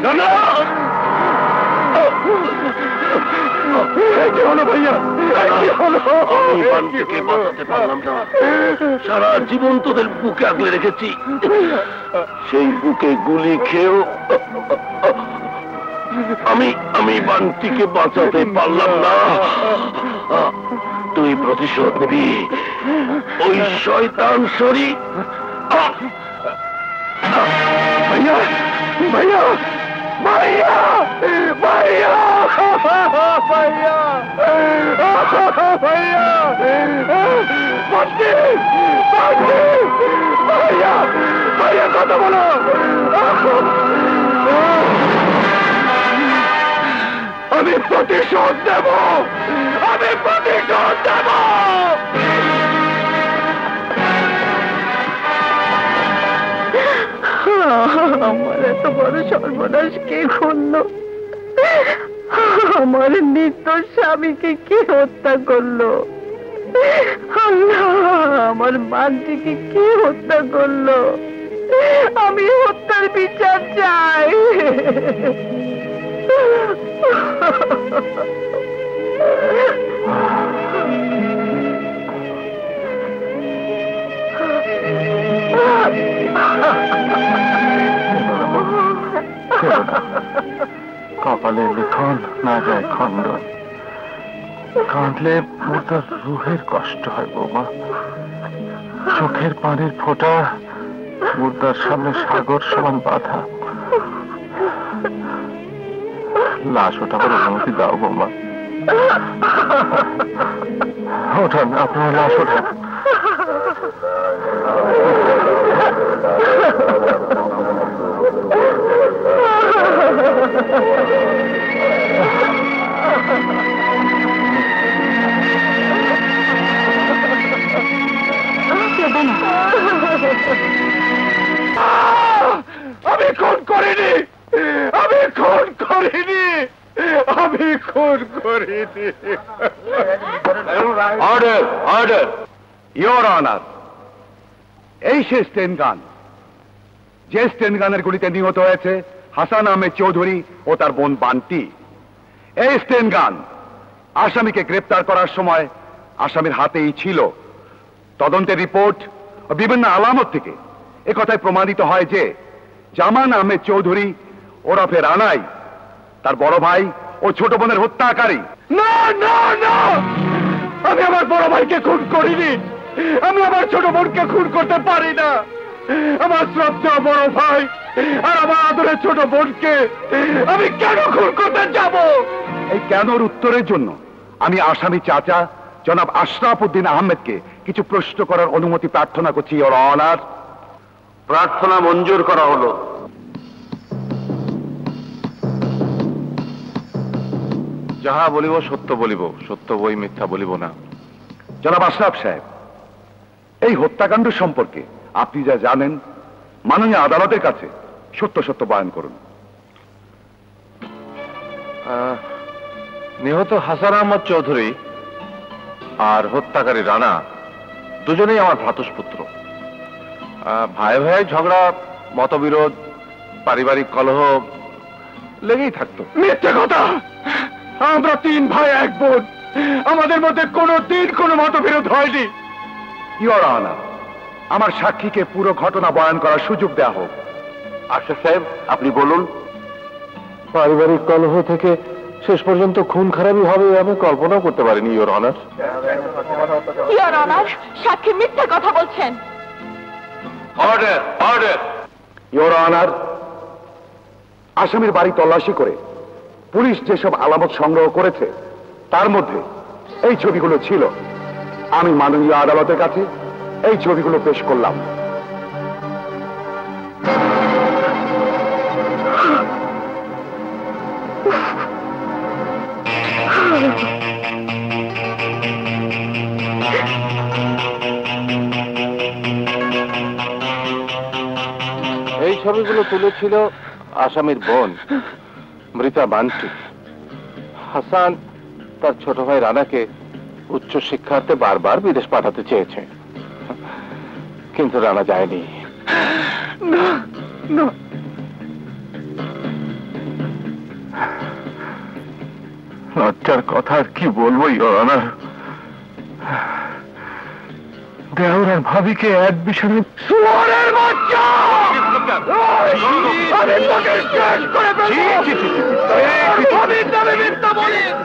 না কি হলো ভাইয়া, কি হলো? আমি বান্টিকে বাঁচাতে পারলাম না, সারা জীবন তোদের বুকে আগলে রেখেছি, সেই বুকে গুলি খেয়েও আমি বান্টিকে বাঁচাতে পারলাম না। তুই প্রতিশোধ নিবি ওই শয়তান শরী। ভাইয়া ভাইয়া ভাইয়া ভাইয়া ভাইয়া ভাইয়া বান্টি বান্টি ভাইয়া ভাইয়া কথা বলো। আমি প্রতিশোধ দেব, আমি প্রতিশোধ দেব। আমার এত বড় সর্বনাশ কে করলো? আমার নির্দোষ স্বামীকে কে হত্যা করলো? আল্লাহ, আমার বান্টিকে কে হত্যা করলো? আমি হত্যার বিচার চাই। কপালে লিখন না যায় খণ্ডন, কাঁদলে মোটার রুহের কষ্ট হয় বৌমা। চোখের পানির ফোঁটা মুর্দার সামনে সাগর সমান বাধা। লাশ ওঠাবার অনুমতি দাও বৌমা। ওঠান, আপনার লাশ ওঠান। খুন করিনি। Order, order, your honour. এই সে স্টেনগান, যে স্টেনগানের গুলিতে নিহত হয়েছে হাসান আহমেদ চৌধুরী ও তার বোন বান্টি। এই স্টেনগান আসামিকে গ্রেপ্তার করার সময় আসামির হাতেই ছিল। তদন্তের রিপোর্ট ও বিভিন্ন আলামত থেকে একথায় প্রমাণিত হয় যে জামান আহমেদ চৌধুরী ওরফে রানাই তার বড় ভাই ও ছোট বোনের হত্যাকারী। না না না, আমি আমার বড় ভাইকে খুন করিনি, আমি আমার ছোট বোনকে খুন করতে পারি না। আমার শ্রদ্ধা বড় ভাই আর আমার আদরের ছোট বোনকে আমি কেন খুন করতে যাব? এই কেনর উত্তরের জন্য আমি আসামি চাচা জনাব আশরাফ উদ্দিন আহমেদকে কিছু প্রশ্ন করার অনুমতি প্রার্থনা করছি, ইওর অনার। প্রার্থনা মঞ্জুর করা হলো। যাহা বলিব সত্য বলিব, সত্য বই মিথ্যা বলিব না। জনাব আশরাফ সাহেব, এই হত্যাকাণ্ড সম্পর্কে আপনি যা জানেন মাননীয় আদালতের কাছে সত্য সত্য বয়ান করুন। নিহত হাসান আহমদ চৌধুরী আর হত্যাকারী রানা দুজনেই আমার ভ্রাতুষ্পুত্র। ভাই ভাই ঝগড়া, মতবিরোধ, পারিবারিক কলহ লেগেই থাকতো। মিথ্যে কথা! আমরা তিন ভাই এক বোন, আমাদের মধ্যে কোনোদিন কোনো মতবিরোধ হয়নি। ইওর অনার, আমার সাক্ষীকে পুরো ঘটনা বয়ান করার সুযোগ দেয়া হোক। আশরাফ সাহেব, আপনি বলুন। পারিবারিক কলহ থেকে শেষ পর্যন্ত খুন খারাপই হবে আমি কল্পনাও করতে পারিনি, ইওর অনার। ইওর অনার, সাক্ষী মিথ্যা কথা বলছেন। Order, order. ইওর অনার, আসামির বাড়ি তল্লাশি করে পুলিশ যেসব আলামত সংগ্রহ করেছে তার মধ্যে এই ছবিগুলো ছিল। আমি মাননীয় আদালতের কাছে এই ছবিগুলো পেশ করলাম। এই ছবিগুলো তুলেছিল আসামির বোন মৃতা বান্টি। হাসান তার ছোট ভাই রানাকে উচ্চ শিক্ষার্থে বারবার বিদেশ পাঠাতে চেয়েছে, কিন্তু রানা যায়নি। লজ্জার কথা আর কি বলবো, ইওর অনার। দেওর আর ভাবিকে এক বিছানায় শুয়োরের বাচ্চা! আমি তোকে শেষ করে ফেলবো! ভাবির নামে মিথ্যা বলিস!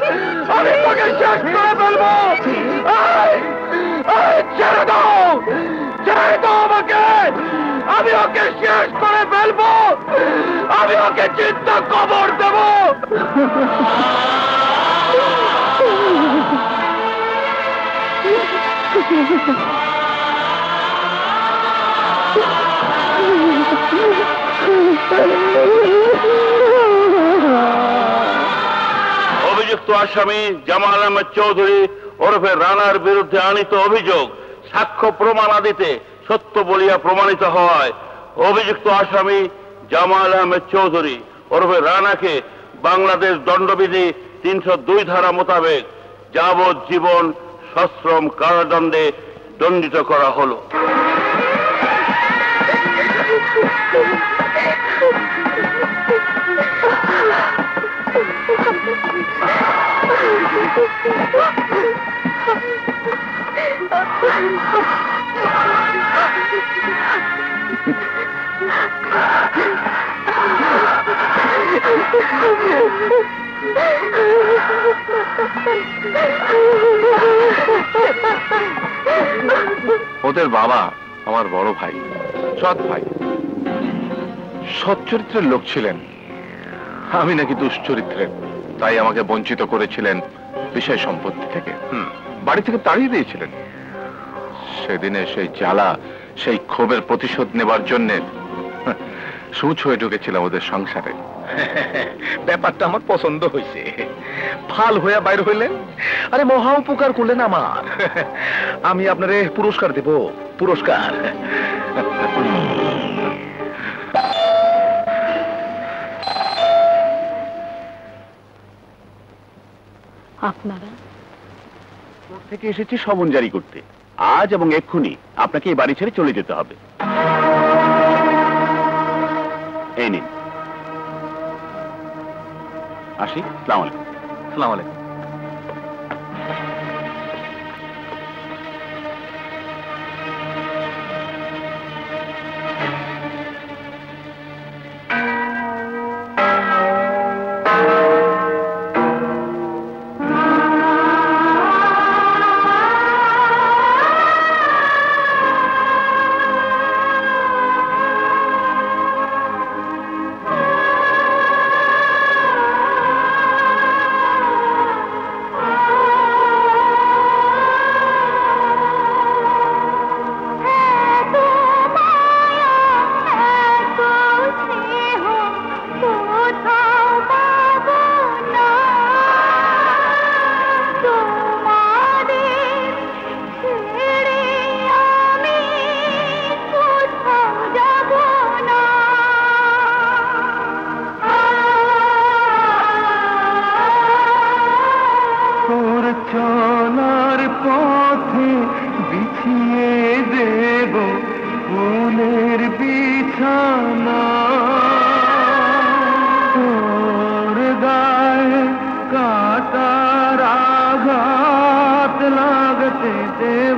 আমি তোকে শেষ করে ফেলবো! ছেড়ে দাও! ছেড়ে দাও আমাকে! আমি ওকে শেষ করে ফেলবো! আমি ওকে চিন্তা কবর দেবো! অভিযুক্ত আসামি জামাল আহমেদ চৌধুরী ওরফে রানার বিরুদ্ধে আনিত অভিযোগ সাক্ষ্য প্রমাণাদিতে সত্য বলিয়া প্রমাণিত হওয়ায় অভিযুক্ত আসামি জামাল আহমেদ চৌধুরী ওরফে রানাকে বাংলাদেশ দণ্ডবিধি 302 ধারা মোতাবেক যাবজ্জীবন সশ্রম কারাদণ্ডে দণ্ডিত করা হলো। ওদের বাবা আমার বড় ভাই, সৎ ভাই, সৎ চরিত্রের লোক ছিলেন। আমি নাকি দুশ্চরিত্রের, তাই আমাকে বঞ্চিত করেছিলেন বিষয় সম্পত্তি থেকে, বাড়ি থেকে তাড়িয়ে দিয়েছিলেন। সেদিনে সেই জ্বালা, সেই ক্ষোভের প্রতিশোধ নেবার জন্য সুচ হয়ে ঢুকেছিলাম ওদের সংসারে। ব্যাপারটা আমার পছন্দ হয়েছে। ফাল হইয়া বাইর হইলেন, আরে মহা উপকার করলেন আমার। আমি আপনারে পুরস্কার দেব, পুরস্কার। আপনারা কোর্ট থেকে এসেছি সমন জারি করতে। আজ এবং এক্ষুনি আপনাকে এই বাড়ি ছেড়ে চলে যেতে হবে। এই নিন। আসি। আসসালামু আলাইকুম। আসসালামু আলাইকুম। চলার পথে বিছিয়ে দেব মনের বিছানা, তোর গায়ে কাটার আঘাত লাগতে দেব